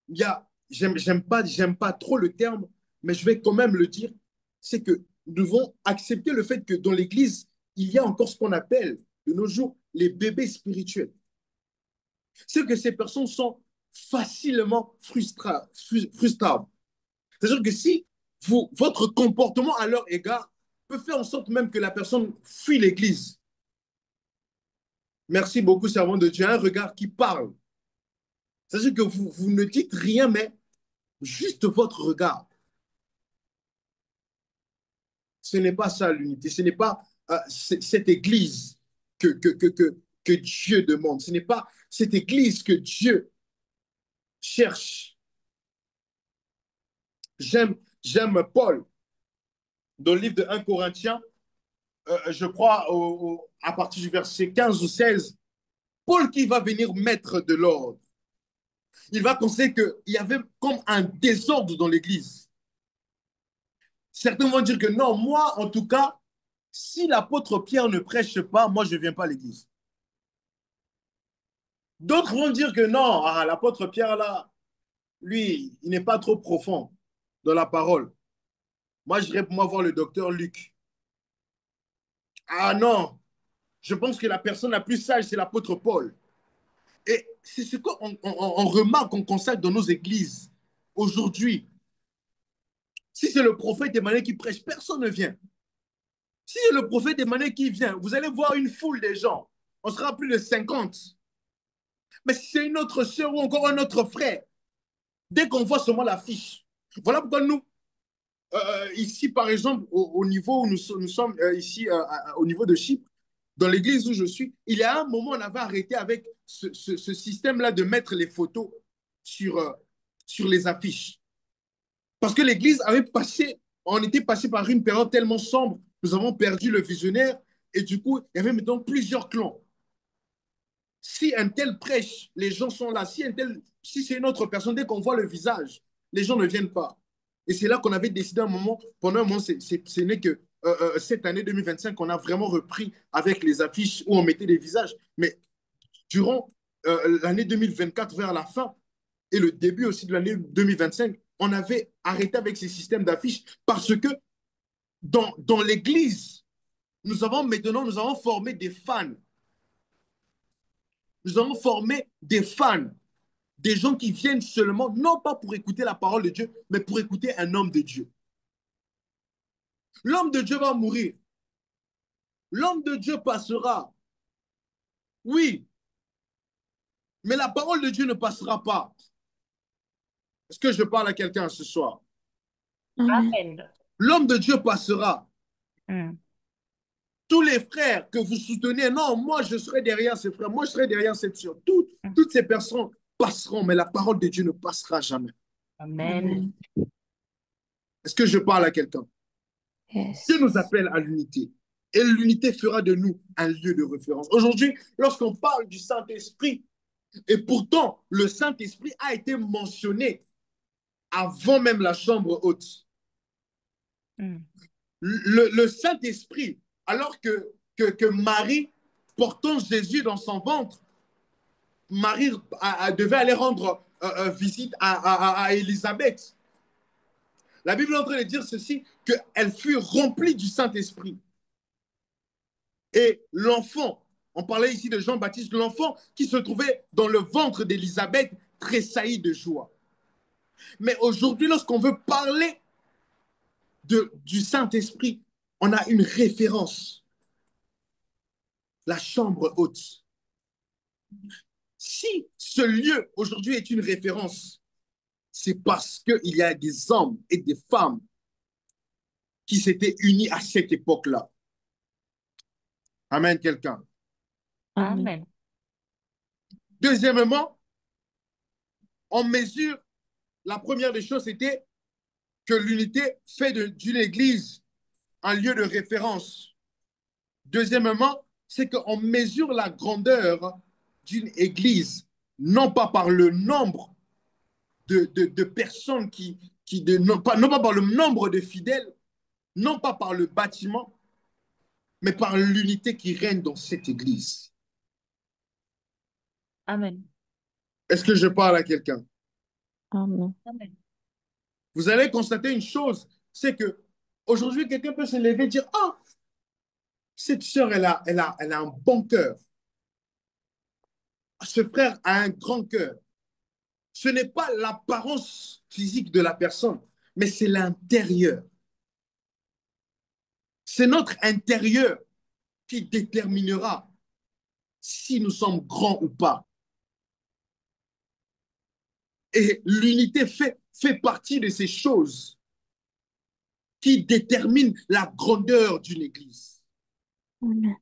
[SPEAKER 1] Il y a, j'aime pas trop le terme, mais je vais quand même le dire, c'est que nous devons accepter le fait que dans l'église, il y a encore ce qu'on appelle de nos jours les bébés spirituels. C'est que ces personnes sont facilement frustrables. C'est-à-dire que si votre comportement à leur égard peut faire en sorte même que la personne fuit l'église. Merci beaucoup, servant de Dieu. Un regard qui parle. C'est-à-dire que vous ne dites rien, mais juste votre regard. Ce n'est pas ça l'unité. Ce n'est pas cette église que Dieu demande. Ce n'est pas cette église que Dieu cherche. J'aime Paul dans le livre de 1 Corinthiens, je crois à partir du verset 15 ou 16, Paul qui va venir mettre de l'ordre. Il va constater qu'il y avait comme un désordre dans l'église. Certains vont dire que non, moi en tout cas, si l'apôtre Pierre ne prêche pas, moi je ne viens pas à l'église. D'autres vont dire que non, l'apôtre Pierre là, lui, il n'est pas trop profond dans la parole. Moi, j'irais pour moi voir le docteur Luc. Ah non, je pense que la personne la plus sage, c'est l'apôtre Paul. Et c'est ce qu'on remarque, on constate dans nos églises aujourd'hui. Si c'est le prophète Emmanuel qui prêche, personne ne vient. Si c'est le prophète Emmanuel qui vient, vous allez voir une foule de gens. On sera plus de 50. Mais si c'est une autre sœur ou encore un autre frère, dès qu'on voit seulement l'affiche, voilà pourquoi nous, ici, par exemple, au niveau où nous sommes ici, au niveau de Chypre, dans l'église où je suis, il y a un moment, on avait arrêté avec ce système-là de mettre les photos sur les affiches. Parce que l'église avait passé, on était passé par une période tellement sombre, nous avons perdu le visionnaire, et du coup, il y avait maintenant plusieurs clans. Si un tel prêche, les gens sont là. Si c'est une autre personne, dès qu'on voit le visage, les gens ne viennent pas. Et c'est là qu'on avait décidé pendant un moment, ce n'est que cette année 2025 qu'on a vraiment repris avec les affiches où on mettait des visages. Mais durant l'année 2024, vers la fin, et le début aussi de l'année 2025, on avait arrêté avec ces systèmes d'affiches parce que dans l'église, nous avons formé des fans. Nous avons formé des fans, des gens qui viennent seulement, non pas pour écouter la parole de Dieu, mais pour écouter un homme de Dieu. L'homme de Dieu va mourir. L'homme de Dieu passera. Oui, mais la parole de Dieu ne passera pas. Est-ce que je parle à quelqu'un ce soir?
[SPEAKER 2] Amen.
[SPEAKER 3] Amen.
[SPEAKER 1] L'homme de Dieu passera.
[SPEAKER 3] Mm.
[SPEAKER 1] Tous les frères que vous soutenez, non, moi je serai derrière ces frères, moi je serai derrière cette sœur. Toutes ces personnes passeront, mais la parole de Dieu ne passera jamais.
[SPEAKER 3] Amen.
[SPEAKER 1] Est-ce que je parle à quelqu'un?
[SPEAKER 2] Yes.
[SPEAKER 1] Dieu nous appelle à l'unité. Et l'unité fera de nous un lieu de référence. Aujourd'hui, lorsqu'on parle du Saint-Esprit, et pourtant le Saint-Esprit a été mentionné avant même la chambre haute.
[SPEAKER 3] Mm.
[SPEAKER 1] Le Saint-Esprit, alors que Marie, portant Jésus dans son ventre, Marie devait aller rendre visite à Élisabeth. La Bible est en train de dire ceci, qu'elle fut remplie du Saint-Esprit. Et l'enfant, on parlait ici de Jean-Baptiste, l'enfant qui se trouvait dans le ventre d'Élisabeth tressaillit de joie. Mais aujourd'hui, lorsqu'on veut parler du Saint-Esprit, on a une référence, la chambre haute. Si ce lieu aujourd'hui est une référence, c'est parce qu'il y a des hommes et des femmes qui s'étaient unis à cette époque-là. Amen, quelqu'un.
[SPEAKER 3] Amen.
[SPEAKER 1] Deuxièmement, on mesure, la première des choses, c'était que l'unité fait d'une église un lieu de référence. Deuxièmement, c'est qu'on mesure la grandeur d'une église, non pas par le nombre de personnes non pas par le nombre de fidèles, non pas par le bâtiment, mais par l'unité qui règne dans cette église.
[SPEAKER 3] Amen.
[SPEAKER 1] Est-ce que je parle à quelqu'un?
[SPEAKER 2] Amen.
[SPEAKER 3] Amen.
[SPEAKER 1] Vous allez constater une chose, c'est que aujourd'hui, quelqu'un peut se lever et dire, ah, cette sœur, elle a un bon cœur. Ce frère a un grand cœur. Ce n'est pas l'apparence physique de la personne, mais c'est l'intérieur. C'est notre intérieur qui déterminera si nous sommes grands ou pas. Et l'unité fait partie de ces choses qui déterminent la grandeur d'une église.
[SPEAKER 2] Amen.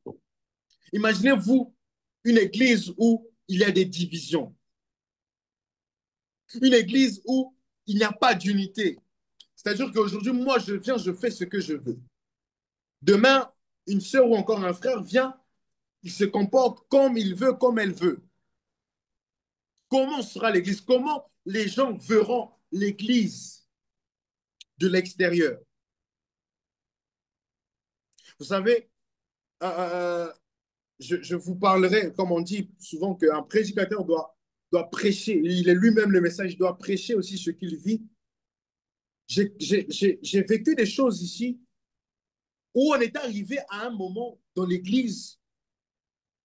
[SPEAKER 1] Imaginez-vous une église où il y a des divisions. Une église où il n'y a pas d'unité. C'est-à-dire qu'aujourd'hui, moi, je viens, je fais ce que je veux. Demain, une sœur ou encore un frère vient, il se comporte comme il veut, comme elle veut. Comment sera l'église? Comment les gens verront l'église de l'extérieur? Vous savez, je vous parlerai, comme on dit souvent, qu'un prédicateur doit prêcher. Il est lui-même le message, il doit prêcher aussi ce qu'il vit. J'ai vécu des choses ici où on est arrivé à un moment dans l'église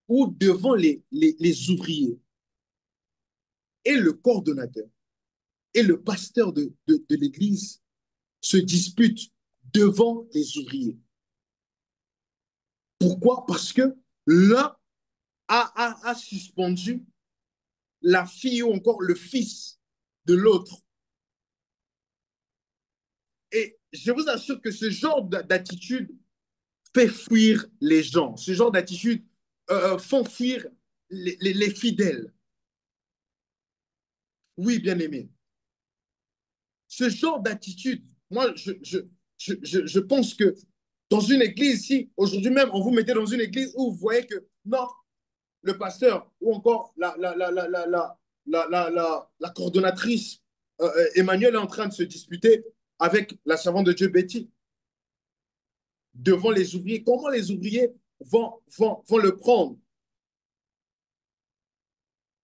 [SPEAKER 1] où devant les ouvriers et le coordonnateur et le pasteur de l'église se disputent devant les ouvriers. Pourquoi? Parce que l'un a suspendu la fille ou encore le fils de l'autre. Et je vous assure que ce genre d'attitude fait fuir les gens. Ce genre d'attitude font fuir les fidèles. Oui, bien aimé. Ce genre d'attitude, moi, je pense que dans une église, si aujourd'hui même on vous mettait dans une église où vous voyez que non, le pasteur ou encore la coordonnatrice Emmanuel est en train de se disputer avec la servante de Dieu Betty devant les ouvriers. Comment les ouvriers vont le prendre?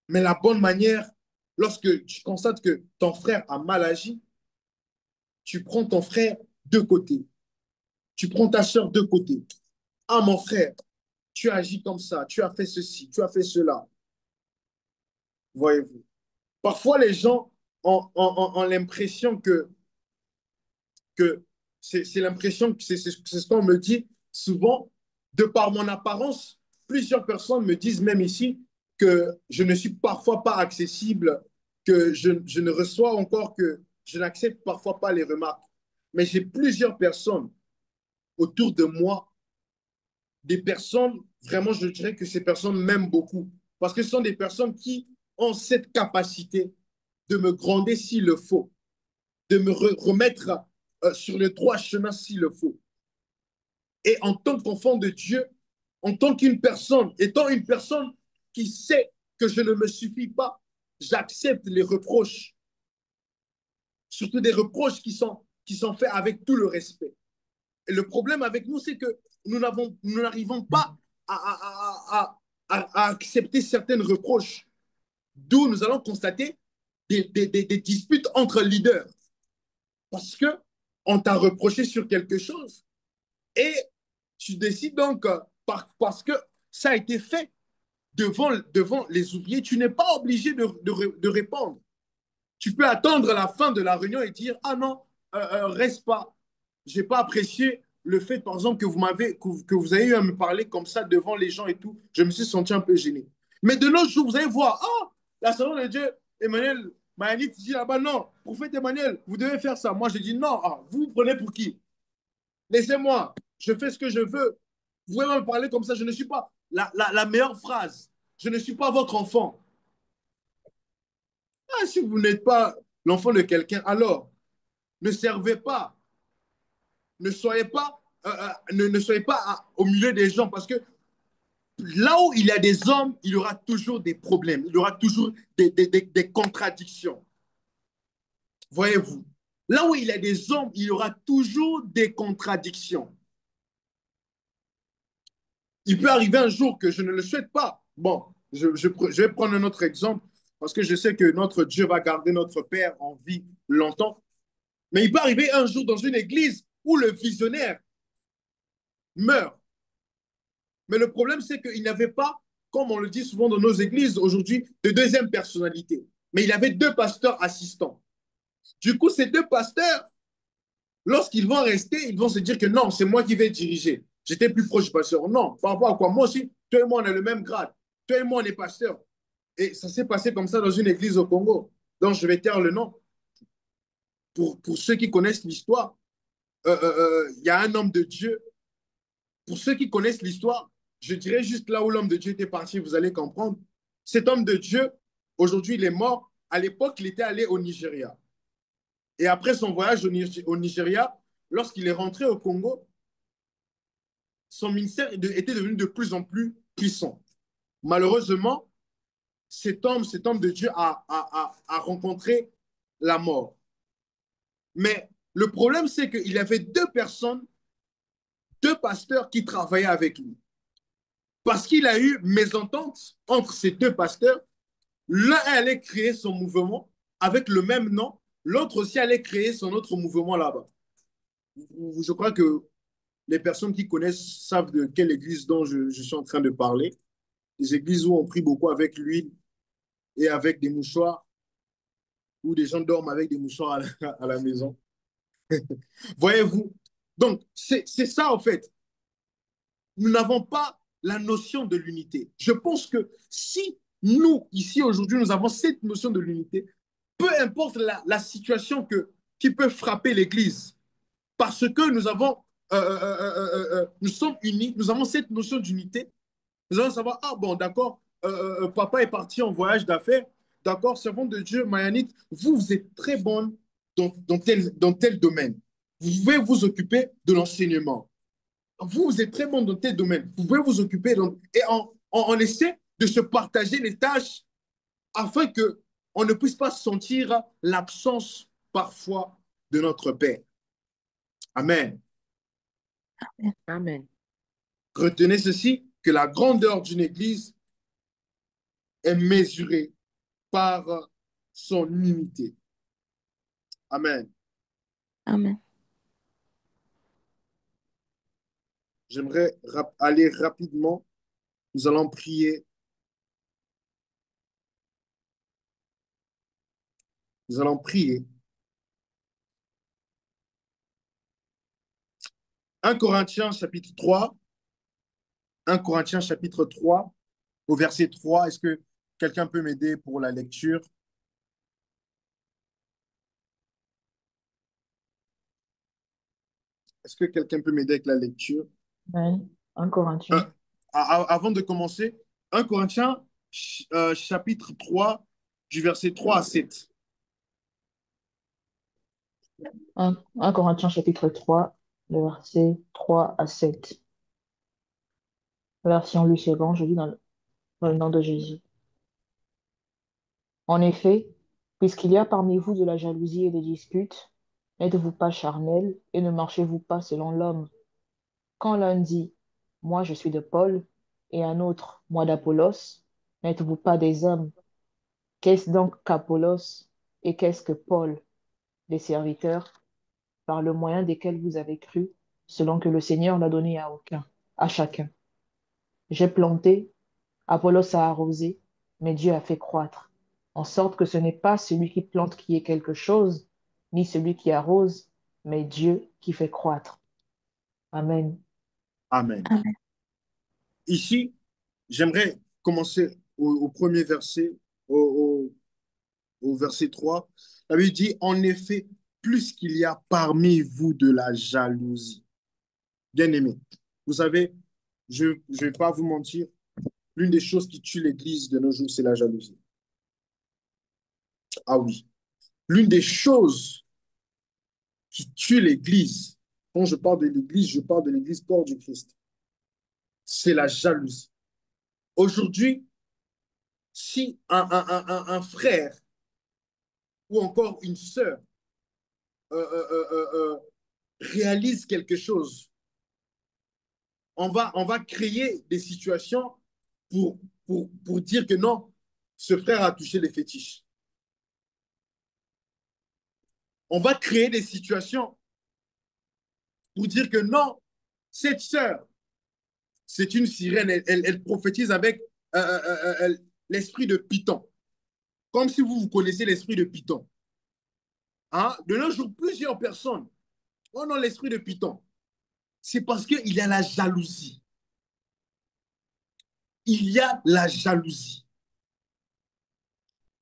[SPEAKER 1] Mais la bonne manière, lorsque tu constates que ton frère a mal agi, tu prends ton frère de côté. Tu prends ta soeur de côté. Ah, mon frère, tu agis comme ça, tu as fait ceci, tu as fait cela. Voyez-vous. Parfois, les gens ont l'impression que c'est l'impression que c'est ce qu'on me dit souvent, de par mon apparence, plusieurs personnes me disent même ici que je ne suis parfois pas accessible, que je ne reçois encore, que je n'accepte parfois pas les remarques. Mais j'ai plusieurs personnes autour de moi, des personnes, vraiment, je dirais que ces personnes m'aiment beaucoup, parce que ce sont des personnes qui ont cette capacité de me gronder s'il le faut, de me remettre sur le droit chemin s'il le faut. Et en tant qu'enfant de Dieu, en tant qu'une personne, étant une personne qui sait que je ne me suffis pas, j'accepte les reproches, surtout des reproches qui sont faits avec tout le respect. Et le problème avec nous, c'est que nous n'arrivons pas à accepter certaines reproches d'où nous allons constater des disputes entre leaders. Parce que on t'a reproché sur quelque chose et tu décides donc, parce que ça a été fait devant les ouvriers, tu n'es pas obligé de répondre. Tu peux attendre la fin de la réunion et dire, ah non, reste pas. Je n'ai pas apprécié le fait, par exemple, que vous avez eu à me parler comme ça devant les gens et tout. Je me suis senti un peu gêné. Mais de nos jours, vous allez voir, ah, la Salon de Dieu, Emmanuel Mayanit dit là-bas, non, prophète Emmanuel, vous devez faire ça. Moi, je dis non, ah, vous prenez pour qui? Laissez-moi, je fais ce que je veux. Vous pouvez me parler comme ça, je ne suis pas la meilleure phrase. Je ne suis pas votre enfant. Ah, si vous n'êtes pas l'enfant de quelqu'un, alors ne servez pas, ne soyez pas, ne soyez pas au milieu des gens parce que là où il y a des hommes, il y aura toujours des problèmes, il y aura toujours des contradictions. Voyez-vous, là où il y a des hommes, il y aura toujours des contradictions. Il peut arriver un jour que je ne le souhaite pas. Bon, je vais prendre un autre exemple parce que je sais que notre Dieu va garder notre Père en vie longtemps. Mais il peut arriver un jour dans une église où le visionnaire meurt. Mais le problème, c'est qu'il n'avait pas, comme on le dit souvent dans nos églises aujourd'hui, de deuxième personnalité. Mais il avait deux pasteurs assistants. Du coup, ces deux pasteurs, lorsqu'ils vont rester, ils vont se dire que non, c'est moi qui vais diriger. J'étais plus proche du pasteur. Non, par rapport à quoi? Moi aussi, toi et moi, on a le même grade. Toi et moi, on est pasteurs. Et ça s'est passé comme ça dans une église au Congo. Donc, je vais taire le nom. Pour ceux qui connaissent l'histoire, il y a un homme de Dieu. Pour ceux qui connaissent l'histoire, je dirais juste là où l'homme de Dieu était parti, vous allez comprendre. Cet homme de Dieu, aujourd'hui, il est mort. À l'époque, il était allé au Nigeria. Et après son voyage au Nigeria, lorsqu'il est rentré au Congo, son ministère était devenu de plus en plus puissant. Malheureusement, cet homme de Dieu a rencontré la mort. Mais le problème, c'est qu'il y avait deux personnes, deux pasteurs qui travaillaient avec lui. Parce qu'il a eu mésentente entre ces deux pasteurs. L'un allait créer son mouvement avec le même nom, l'autre aussi allait créer son autre mouvement là-bas. Je crois que les personnes qui connaissent savent de quelle église dont je suis en train de parler. Les églises où on prie beaucoup avec l'huile et avec des mouchoirs, où des gens dorment avec des mouchoirs à la maison. Voyez-vous? Donc, c'est ça en fait. Nous n'avons pas la notion de l'unité. Je pense que si nous, ici aujourd'hui, nous avons cette notion de l'unité, peu importe la situation qui peut frapper l'Église, parce que nous sommes unis, nous avons cette notion d'unité, nous allons savoir, ah bon, d'accord, papa est parti en voyage d'affaires, d'accord, servant de Dieu, Mayanit, vous êtes très bonne dans tel domaine. Vous pouvez vous occuper de l'enseignement. Vous êtes très bon dans tel domaine. Vous pouvez vous occuper. Et on essaie de se partager les tâches afin qu'on ne puisse pas sentir l'absence parfois de notre Père. Amen.
[SPEAKER 2] Amen.
[SPEAKER 1] Retenez ceci, que la grandeur d'une église est mesurée par son unité. Amen.
[SPEAKER 2] Amen.
[SPEAKER 1] J'aimerais aller rapidement. Nous allons prier. Nous allons prier. 1 Corinthiens chapitre 3. 1 Corinthiens chapitre 3 au verset 3. Est-ce que quelqu'un peut m'aider pour la lecture? Est-ce que quelqu'un peut m'aider avec la lecture?
[SPEAKER 4] Amen. 1
[SPEAKER 1] Euh,
[SPEAKER 4] Corinthiens.
[SPEAKER 1] Avant de commencer, 1 Corinthiens chapitre 3 du verset 3 à 7.
[SPEAKER 4] 1 Corinthiens chapitre 3, le verset 3 à 7. Version Luc Evans, je lis dans le nom de Jésus. En effet, puisqu'il y a parmi vous de la jalousie et des disputes, n'êtes-vous pas charnels et ne marchez-vous pas selon l'homme? Quand l'un dit, moi je suis de Paul, et un autre, moi d'Apollos, n'êtes-vous pas des hommes? Qu'est-ce donc qu'Apollos et qu'est-ce que Paul, les serviteurs, par le moyen desquels vous avez cru, selon que le Seigneur l'a donné à chacun. J'ai planté, Apollos a arrosé, mais Dieu a fait croître, en sorte que ce n'est pas celui qui plante qui est quelque chose, ni celui qui arrose, mais Dieu qui fait croître. Amen.
[SPEAKER 1] Amen.
[SPEAKER 2] Amen.
[SPEAKER 1] Ici, j'aimerais commencer au premier verset, au, au verset 3. La Bible dit, en effet, plus qu'il y a parmi vous de la jalousie. Bien-aimé, vous savez, je ne vais pas vous mentir, l'une des choses qui tue l'Église de nos jours, c'est la jalousie. Ah oui. L'une des choses qui tue l'Église, quand je parle de l'Église, je parle de l'Église corps du Christ, c'est la jalousie. Aujourd'hui, si un frère ou encore une sœur euh, euh, euh, euh, réalise quelque chose, on va créer des situations pour dire que non, ce frère a touché les fétiches. On va créer des situations pour dire que non, cette sœur, c'est une sirène, elle prophétise avec l'esprit de Python. Comme si vous connaissez l'esprit de Python. Hein? De nos jours, plusieurs personnes ont l'esprit de Python. C'est parce qu'il y a la jalousie. Il y a la jalousie.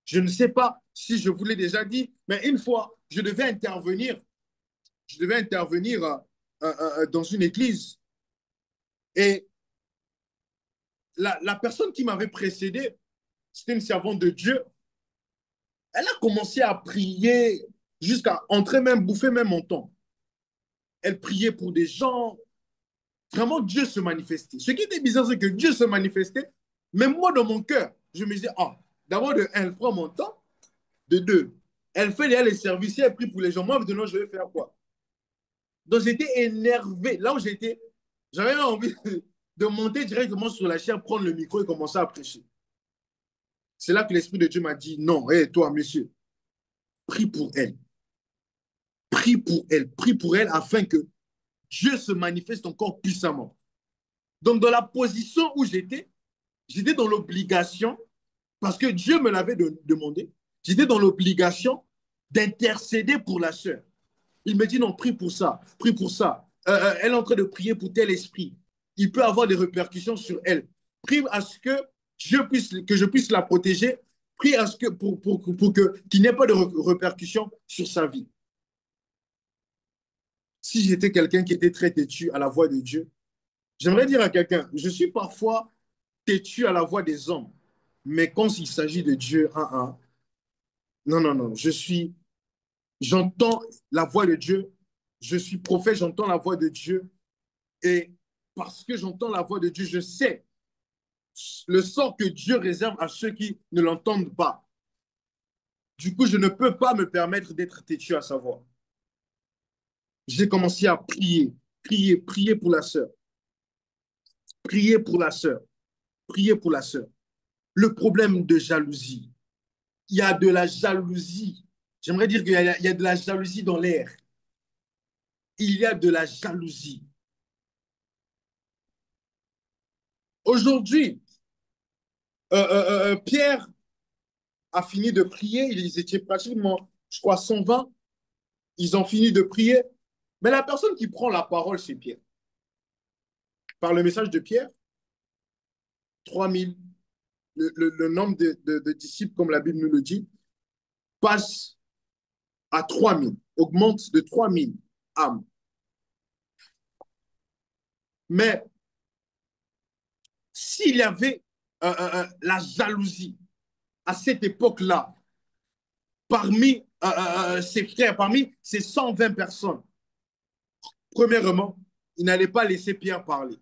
[SPEAKER 1] Je ne sais pas si je vous l'ai déjà dit, mais une fois, je devais intervenir dans une église. Et la personne qui m'avait précédé, c'était une servante de Dieu. Elle a commencé à prier jusqu'à entrer même, bouffer même mon temps. Elle priait pour des gens. Vraiment, Dieu se manifestait. Ce qui était bizarre, c'est que Dieu se manifestait. Mais moi, dans mon cœur, je me disais, ah, d'abord, elle prend mon temps. De deux, elle fait les services, elle prie pour les gens. Moi, maintenant, je vais faire quoi? Donc, j'étais énervé. Là où j'étais, j'avais envie de monter directement sur la chaire, prendre le micro et commencer à prêcher. C'est là que l'Esprit de Dieu m'a dit, non, hé, toi, monsieur, prie pour elle. Prie pour elle afin que Dieu se manifeste encore puissamment. Donc, dans la position où j'étais dans l'obligation, parce que Dieu me l'avait demandé, j'étais dans l'obligation d'intercéder pour la sœur. Il me dit non, prie pour ça, prie pour ça. Elle est en train de prier pour tel esprit. Il peut avoir des répercussions sur elle. Prie à ce que je puisse la protéger. Prie à ce que qu'il n'y ait pas de répercussions sur sa vie. Si j'étais quelqu'un qui était très têtu à la voix de Dieu, j'aimerais dire à quelqu'un, je suis parfois têtu à la voix des hommes, mais quand il s'agit de Dieu, non, non, non, j'entends la voix de Dieu, je suis prophète, j'entends la voix de Dieu, et parce que j'entends la voix de Dieu, je sais le sort que Dieu réserve à ceux qui ne l'entendent pas. Du coup, je ne peux pas me permettre d'être têtu à sa voix. J'ai commencé à prier pour la sœur, prier pour la sœur, prier pour la sœur. Le problème de jalousie, il y a de la jalousie. J'aimerais dire qu'il y a de la jalousie dans l'air. Il y a de la jalousie. Aujourd'hui, Pierre a fini de prier. Ils étaient pratiquement, je crois, 120. Ils ont fini de prier. Mais la personne qui prend la parole, c'est Pierre. Par le message de Pierre, 3000, le nombre de disciples, comme la Bible nous le dit, passe à 3000, augmente de 3000 âmes. Mais s'il y avait la jalousie à cette époque-là, parmi ses frères, parmi ces 120 personnes, premièrement, il n'allait pas laisser Pierre parler.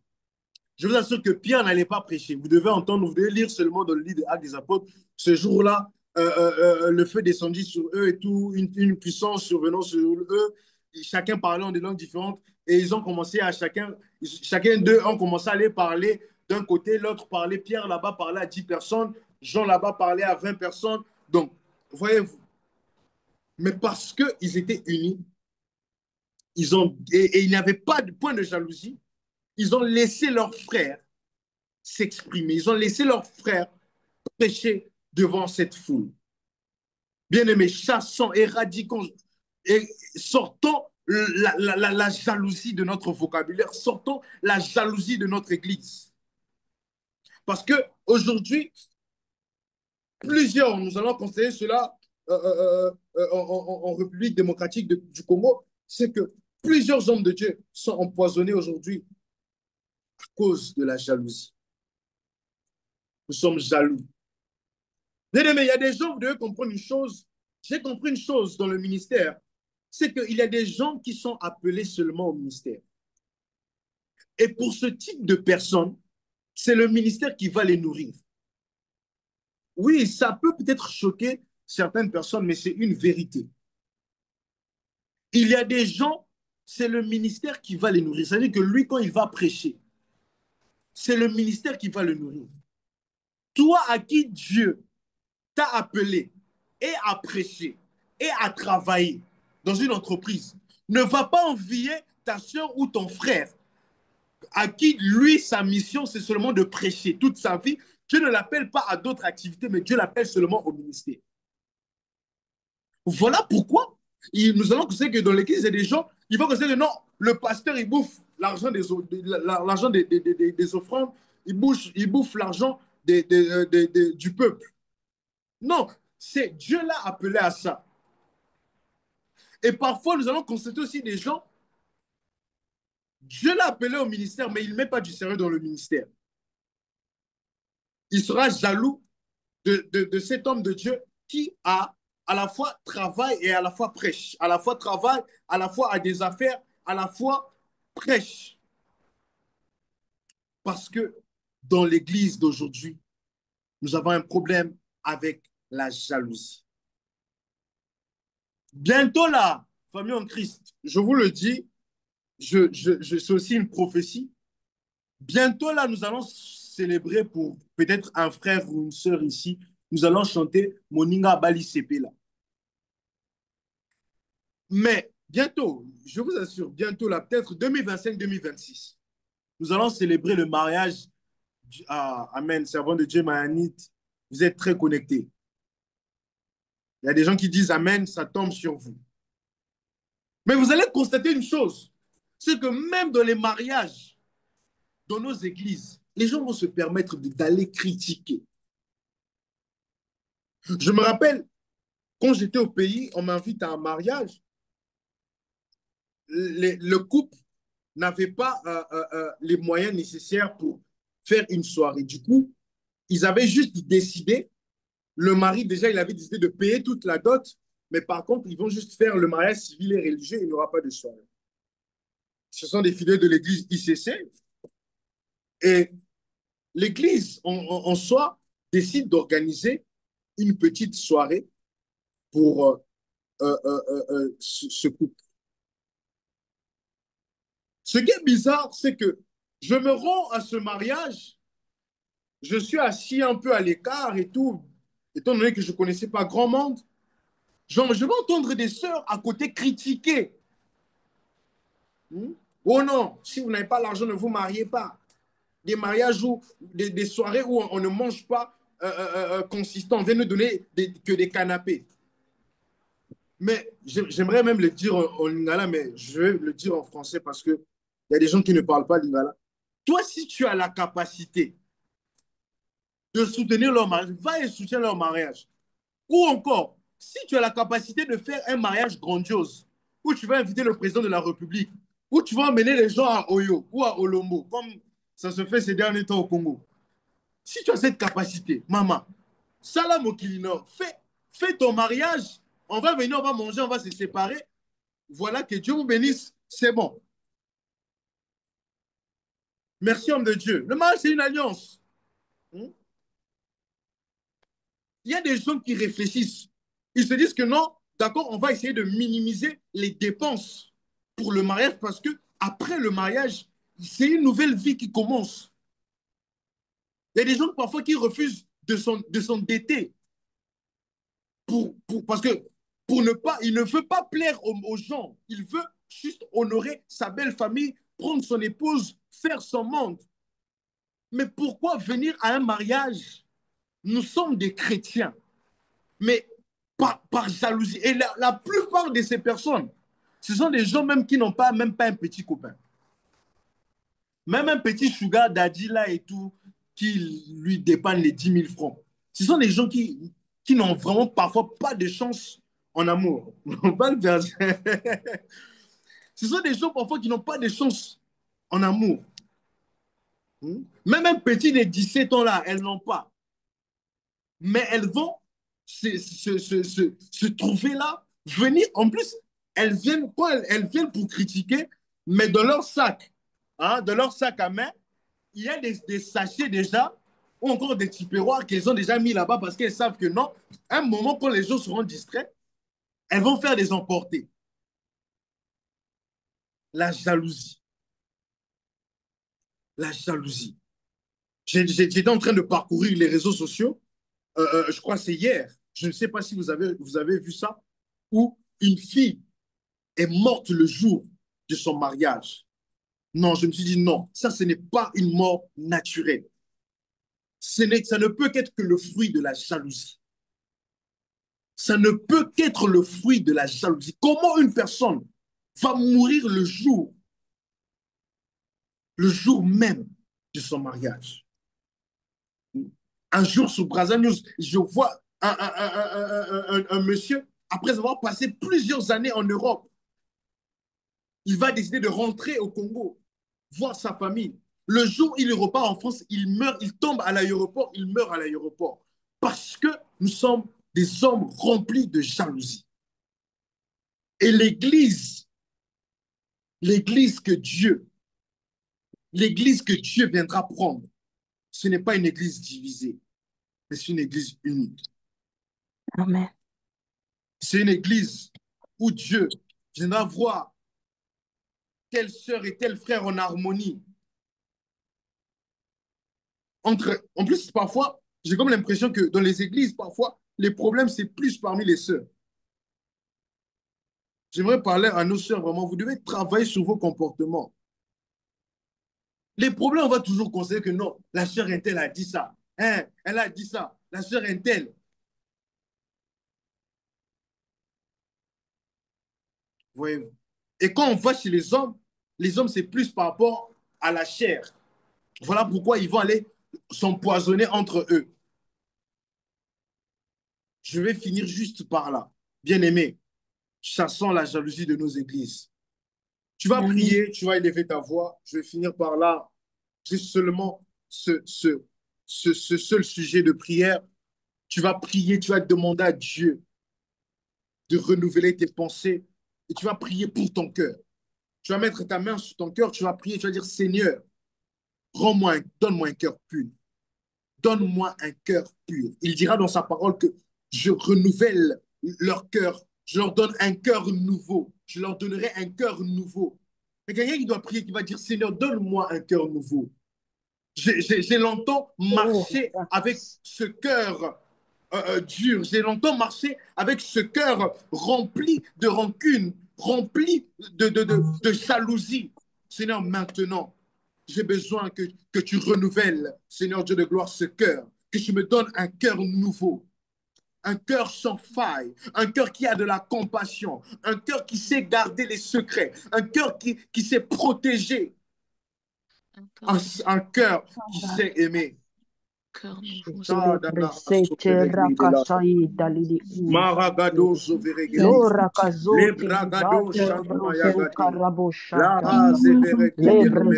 [SPEAKER 1] Je vous assure que Pierre n'allait pas prêcher. Vous devez entendre, vous devez lire seulement dans le livre des Actes des Apôtres. Ce jour-là, le feu descendit sur eux et tout, une puissance survenant sur eux. Et chacun parlait en des langues différentes. Et ils ont commencé à chacun d'eux ont commencé à aller parler d'un côté, l'autre parlait. Pierre là-bas parlait à 10 personnes. Jean là-bas parlait à 20 personnes. Donc, voyez-vous, mais parce qu'ils étaient unis, et il n'y avait pas de point de jalousie, ils ont laissé leurs frères s'exprimer, ils ont laissé leurs frères prêcher devant cette foule. Bien-aimés, chassons, éradiquons, et sortons la jalousie de notre vocabulaire, sortons la jalousie de notre Église. Parce qu'aujourd'hui, plusieurs, nous allons constater cela en République démocratique du Congo, c'est que plusieurs hommes de Dieu sont empoisonnés aujourd'hui à cause de la jalousie. Nous sommes jaloux. Bien-aimés, il y a des gens, vous devez comprendre une chose. J'ai compris une chose dans le ministère, c'est qu'il y a des gens qui sont appelés seulement au ministère. Et pour ce type de personnes, c'est le ministère qui va les nourrir. Oui, ça peut peut-être choquer certaines personnes, mais c'est une vérité. Il y a des gens, c'est le ministère qui va les nourrir. C'est-à-dire que lui, quand il va prêcher, c'est le ministère qui va le nourrir. Toi à qui Dieu t'a appelé et à prêcher et à travailler dans une entreprise, ne va pas envier ta soeur ou ton frère à qui, lui, sa mission, c'est seulement de prêcher toute sa vie. Dieu ne l'appelle pas à d'autres activités, mais Dieu l'appelle seulement au ministère. Voilà pourquoi nous allons constater que dans l'église, il y a des gens, ils vont constater que non, le pasteur, il bouffe l'argent des offrandes, il bouffe l'argent du peuple. Non, c'est Dieu l'a appelé à ça. Et parfois, nous allons constater aussi des gens, Dieu l'a appelé au ministère, mais il ne met pas du sérieux dans le ministère. Il sera jaloux de cet homme de Dieu qui à la fois travaille et à la fois prêche, à la fois travaille, à la fois a des affaires, à la fois prêche. Parce que dans l'église d'aujourd'hui, nous avons un problème avec la jalousie. Bientôt là, famille en Christ, je vous le dis, c'est aussi une prophétie. Bientôt là, nous allons célébrer pour peut-être un frère ou une sœur ici. Nous allons chanter Moninga Bali Sepela. Mais bientôt, je vous assure, bientôt là, peut-être 2025-2026, nous allons célébrer le mariage. Amen, servant de Dieu Mayanite, vous êtes très connectés. Il y a des gens qui disent Amen, ça tombe sur vous. Mais vous allez constater une chose, c'est que même dans les mariages, dans nos églises, les gens vont se permettre d'aller critiquer. Je me rappelle, quand j'étais au pays, on m'invite à un mariage. Le couple n'avait pas les moyens nécessaires pour faire une soirée. Du coup, ils avaient juste décidé, le mari déjà, il avait décidé de payer toute la dot, mais par contre, ils vont juste faire le mariage civil et religieux, il n'y aura pas de soirée. Ce sont des fidèles de l'église ICC. Et l'église, en soi, décide d'organiser une petite soirée pour ce couple. Ce qui est bizarre, c'est que je me rends à ce mariage, je suis assis un peu à l'écart et tout, étant donné que je ne connaissais pas grand monde. Genre, je vais entendre des sœurs à côté critiquer. Oh non, si vous n'avez pas l'argent, ne vous mariez pas. Des mariages ou des soirées où on ne mange pas consistant. On vient nous donner que des canapés. Mais j'aimerais même le dire en lingala, mais je vais le dire en français parce qu'il y a des gens qui ne parlent pas lingala. Toi, si tu as la capacité de soutenir leur mariage, va et soutiens leur mariage. Ou encore, si tu as la capacité de faire un mariage grandiose, où tu vas inviter le président de la République, où tu vas emmener les gens à Oyo ou à Olombo, comme ça se fait ces derniers temps au Congo. Si tu as cette capacité, maman, Salam Okilino, fais ton mariage, on va venir, on va manger, on va se séparer. Voilà, que Dieu vous bénisse, c'est bon. Merci, homme de Dieu. Le mariage, c'est une alliance. Il y a des gens qui réfléchissent. Ils se disent que non, d'accord, on va essayer de minimiser les dépenses pour le mariage parce que après le mariage, c'est une nouvelle vie qui commence. Il y a des gens parfois qui refusent de s'endetter. parce que il ne veut pas plaire aux gens. Il veut juste honorer sa belle famille, prendre son épouse, faire son monde. Mais pourquoi venir à un mariage? Nous sommes des chrétiens, mais par jalousie. Et la plupart de ces personnes, ce sont des gens même qui n'ont même pas un petit copain. Même un petit sugar daddy là et tout, qui lui dépanne les 10 000 francs. Ce sont des gens qui n'ont vraiment parfois pas de chance en amour. Ce sont des gens parfois qui n'ont pas de chance en amour. Même un petit de 17 ans là, elles n'ont pas. Mais elles vont se trouver là, venir. En plus, elles viennent pour critiquer, mais dans leur sac, dans leur sac à main, il y a des sachets déjà, ou encore des tupperwares qu'elles ont déjà mis là-bas parce qu'elles savent que non, à un moment, quand les gens seront distraits, elles vont faire des emportés. La jalousie. La jalousie. J'étais en train de parcourir les réseaux sociaux. Je crois que c'est hier. Je ne sais pas si vous avez vu ça, où une fille est morte le jour de son mariage. Non, je me suis dit non, ça, ce n'est pas une mort naturelle. Ça ne peut qu'être que le fruit de la jalousie. Ça ne peut qu'être le fruit de la jalousie. Comment une personne va mourir le jour même de son mariage? Un jour sur Brazza News, je vois un monsieur, après avoir passé plusieurs années en Europe, il va décider de rentrer au Congo, voir sa famille. Le jour où il repart en France, il meurt, il tombe à l'aéroport, il meurt à l'aéroport. Parce que nous sommes des hommes remplis de jalousie. Et l'Église que Dieu viendra prendre, ce n'est pas une Église divisée, mais c'est une Église unique.
[SPEAKER 2] Amen.
[SPEAKER 1] C'est une Église où Dieu viendra voir telle sœur et tel frère en harmonie. En plus, parfois, j'ai comme l'impression que dans les églises, parfois, les problèmes, c'est plus parmi les sœurs. J'aimerais parler à nos sœurs, vraiment, vous devez travailler sur vos comportements. Les problèmes, on va toujours considérer que non, la sœur Intel a dit ça. Hein, elle a dit ça. La sœur Intel. Voyez-vous. Et quand on va chez les hommes, c'est plus par rapport à la chair. Voilà pourquoi ils vont aller s'empoisonner entre eux. Je vais finir juste par là. Bien-aimé, chassons la jalousie de nos églises. Tu vas prier, tu vas élever ta voix. Je vais finir par là. J'ai seulement ce seul sujet de prière. Tu vas prier, tu vas demander à Dieu de renouveler tes pensées et tu vas prier pour ton cœur. Tu vas mettre ta main sur ton cœur, tu vas prier, tu vas dire Seigneur, donne-moi un cœur pur. Donne-moi un cœur pur. Il dira dans sa parole que je renouvelle leur cœur. Je leur donne un cœur nouveau. Je leur donnerai un cœur nouveau. Mais quelqu'un qui doit prier, qui va dire Seigneur, donne-moi un cœur nouveau. J'ai longtemps marché avec ce cœur dur. J'ai longtemps marché avec ce cœur rempli de rancune, rempli de jalousie. Seigneur, maintenant, j'ai besoin que tu renouvelles, Seigneur Dieu de gloire, ce cœur, que tu me donnes un cœur nouveau, un cœur sans faille, un cœur qui a de la compassion, un cœur qui sait garder les secrets, un cœur qui sait protéger, un cœur qui sait aimer. Maragado Zoveregeli, Lebragado Shamayagadi, La Zeveregeli,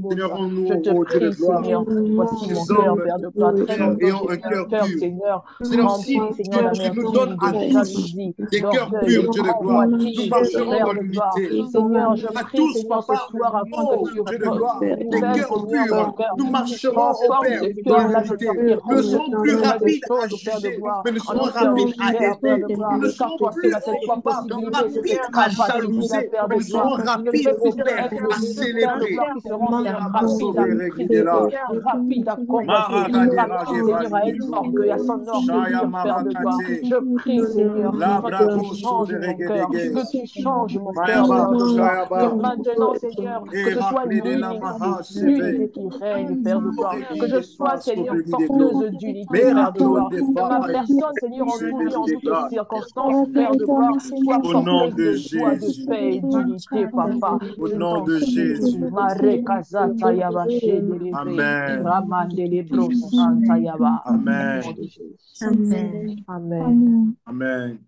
[SPEAKER 1] Seigneur, Consacrons-nous
[SPEAKER 4] Je te
[SPEAKER 1] au Dieu de
[SPEAKER 4] prie,
[SPEAKER 1] gloire.
[SPEAKER 4] Seigneur, voici mon
[SPEAKER 1] Ces
[SPEAKER 4] cœur,
[SPEAKER 1] hommes
[SPEAKER 4] Père de gloire, très longtemps
[SPEAKER 1] ayant un
[SPEAKER 4] j'étais un
[SPEAKER 1] cœur
[SPEAKER 4] cœur,
[SPEAKER 1] pur.
[SPEAKER 4] Seigneur,
[SPEAKER 1] Seigneur, si
[SPEAKER 4] rempli, Seigneur,
[SPEAKER 1] tu nous donnes
[SPEAKER 4] d'amertume,
[SPEAKER 1] à
[SPEAKER 4] de
[SPEAKER 1] tous
[SPEAKER 4] jalousie,
[SPEAKER 1] des cœurs
[SPEAKER 4] d'orgueil, de
[SPEAKER 1] purs, Dieu de gloire, nous
[SPEAKER 4] convoitise,
[SPEAKER 1] marcherons dans
[SPEAKER 4] Père de gloire.
[SPEAKER 1] l'unité.
[SPEAKER 4] Seigneur, je
[SPEAKER 1] À
[SPEAKER 4] prie,
[SPEAKER 1] tous,
[SPEAKER 4] Seigneur, ce
[SPEAKER 1] papa,
[SPEAKER 4] soir, afin que
[SPEAKER 1] oh
[SPEAKER 4] tu
[SPEAKER 1] Dieu de gloire, des
[SPEAKER 4] renouvelles,
[SPEAKER 1] cœurs
[SPEAKER 4] Seigneur, mon
[SPEAKER 1] purs.
[SPEAKER 4] cœur,
[SPEAKER 1] Nous
[SPEAKER 4] que tu
[SPEAKER 1] marcherons, au
[SPEAKER 4] transformes
[SPEAKER 1] Père,
[SPEAKER 4] ce
[SPEAKER 1] dans
[SPEAKER 4] cœur-là, je veux
[SPEAKER 1] l'unité.
[SPEAKER 4] dire,
[SPEAKER 1] Nous ne
[SPEAKER 4] en une
[SPEAKER 1] serons plus
[SPEAKER 4] nouvelle
[SPEAKER 1] rapides à
[SPEAKER 4] chose, Père de
[SPEAKER 1] juger,
[SPEAKER 4] gloire,
[SPEAKER 1] mais nous
[SPEAKER 4] en
[SPEAKER 1] serons
[SPEAKER 4] un cœur
[SPEAKER 1] rapides à
[SPEAKER 4] sincère, Père
[SPEAKER 1] aimer.
[SPEAKER 4] de gloire,
[SPEAKER 1] Nous ne
[SPEAKER 4] car
[SPEAKER 1] serons
[SPEAKER 4] toi
[SPEAKER 1] plus,
[SPEAKER 4] seul as cette
[SPEAKER 1] oh papa,
[SPEAKER 4] possibilité,
[SPEAKER 1] rapides
[SPEAKER 4] cette
[SPEAKER 1] à
[SPEAKER 4] capacité-là,
[SPEAKER 1] jalouser,
[SPEAKER 4] Père
[SPEAKER 1] mais
[SPEAKER 4] de
[SPEAKER 1] nous serons
[SPEAKER 4] gloire. Il ne
[SPEAKER 1] rapides,
[SPEAKER 4] peut
[SPEAKER 1] au
[SPEAKER 4] peut-être
[SPEAKER 1] Père,
[SPEAKER 4] être
[SPEAKER 1] à
[SPEAKER 4] ceux, Père de
[SPEAKER 1] célébrer.
[SPEAKER 4] gloire, qui seront rapides à
[SPEAKER 1] Yarabasoveré
[SPEAKER 4] critiquer,
[SPEAKER 1] Guidela.
[SPEAKER 4] rapides à convoiter,
[SPEAKER 1] Maragadera
[SPEAKER 4] rapides, Seigneur, à être
[SPEAKER 1] Gevaligevo.
[SPEAKER 4] orgueil, à
[SPEAKER 1] Shaya
[SPEAKER 4] s'enorgueillir, Père de gloire.
[SPEAKER 1] Marakate.
[SPEAKER 4] Je prie, Seigneur, afin que tu
[SPEAKER 1] Labrado
[SPEAKER 4] changes mon cœur,
[SPEAKER 1] Soveregedege.
[SPEAKER 4] que tu changes mon cœur, Père de
[SPEAKER 1] Mayaba
[SPEAKER 4] gloire. Que
[SPEAKER 1] Shayaba.
[SPEAKER 4] maintenant, Seigneur, que ce soit
[SPEAKER 1] Héraclide la
[SPEAKER 4] l'unité,
[SPEAKER 1] Maha Seve.
[SPEAKER 4] l'unité qui règne, Père de gloire. Que je
[SPEAKER 1] Oregide
[SPEAKER 4] sois,
[SPEAKER 1] Fasco
[SPEAKER 4] Seigneur,
[SPEAKER 1] Veni de
[SPEAKER 4] porteuse
[SPEAKER 1] Glo.
[SPEAKER 4] d'unité, Père de
[SPEAKER 1] Miracle
[SPEAKER 4] gloire.
[SPEAKER 1] de
[SPEAKER 4] Que ma
[SPEAKER 1] Faille.
[SPEAKER 4] personne, Seigneur, en tout lieu,
[SPEAKER 1] Severi
[SPEAKER 4] en
[SPEAKER 1] de
[SPEAKER 4] toutes
[SPEAKER 1] Gla.
[SPEAKER 4] circonstances, Père de gloire, soit
[SPEAKER 1] Au nom
[SPEAKER 4] porteuse
[SPEAKER 1] de
[SPEAKER 4] de joie, de
[SPEAKER 1] Jésus.
[SPEAKER 4] paix et d'unité, Papa.
[SPEAKER 1] Au
[SPEAKER 4] Je
[SPEAKER 1] nom
[SPEAKER 4] t'en
[SPEAKER 1] de
[SPEAKER 4] supplie.
[SPEAKER 1] Jésus.
[SPEAKER 4] Mare kazata yaba shedeleve,
[SPEAKER 1] Amen.
[SPEAKER 4] ramandele bro santa yaba. Au nom
[SPEAKER 1] Amen.
[SPEAKER 4] de Jésus.
[SPEAKER 3] Amen.
[SPEAKER 4] Amen.
[SPEAKER 1] Amen.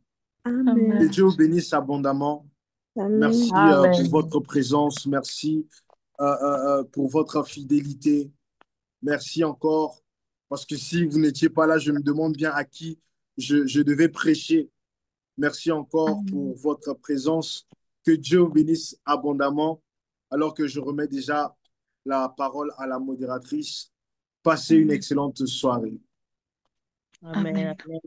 [SPEAKER 3] Amen.
[SPEAKER 1] Que Dieu vous bénisse abondamment. Merci pour
[SPEAKER 4] Amen.
[SPEAKER 1] votre présence. Merci pour votre fidélité. Merci encore. Parce que si vous n'étiez pas là, je me demande bien à qui je devais prêcher. Merci encore pour votre présence. Que Dieu vous bénisse abondamment. Alors que je remets déjà la parole à la modératrice. Passez une excellente soirée.
[SPEAKER 4] Amen. Amen.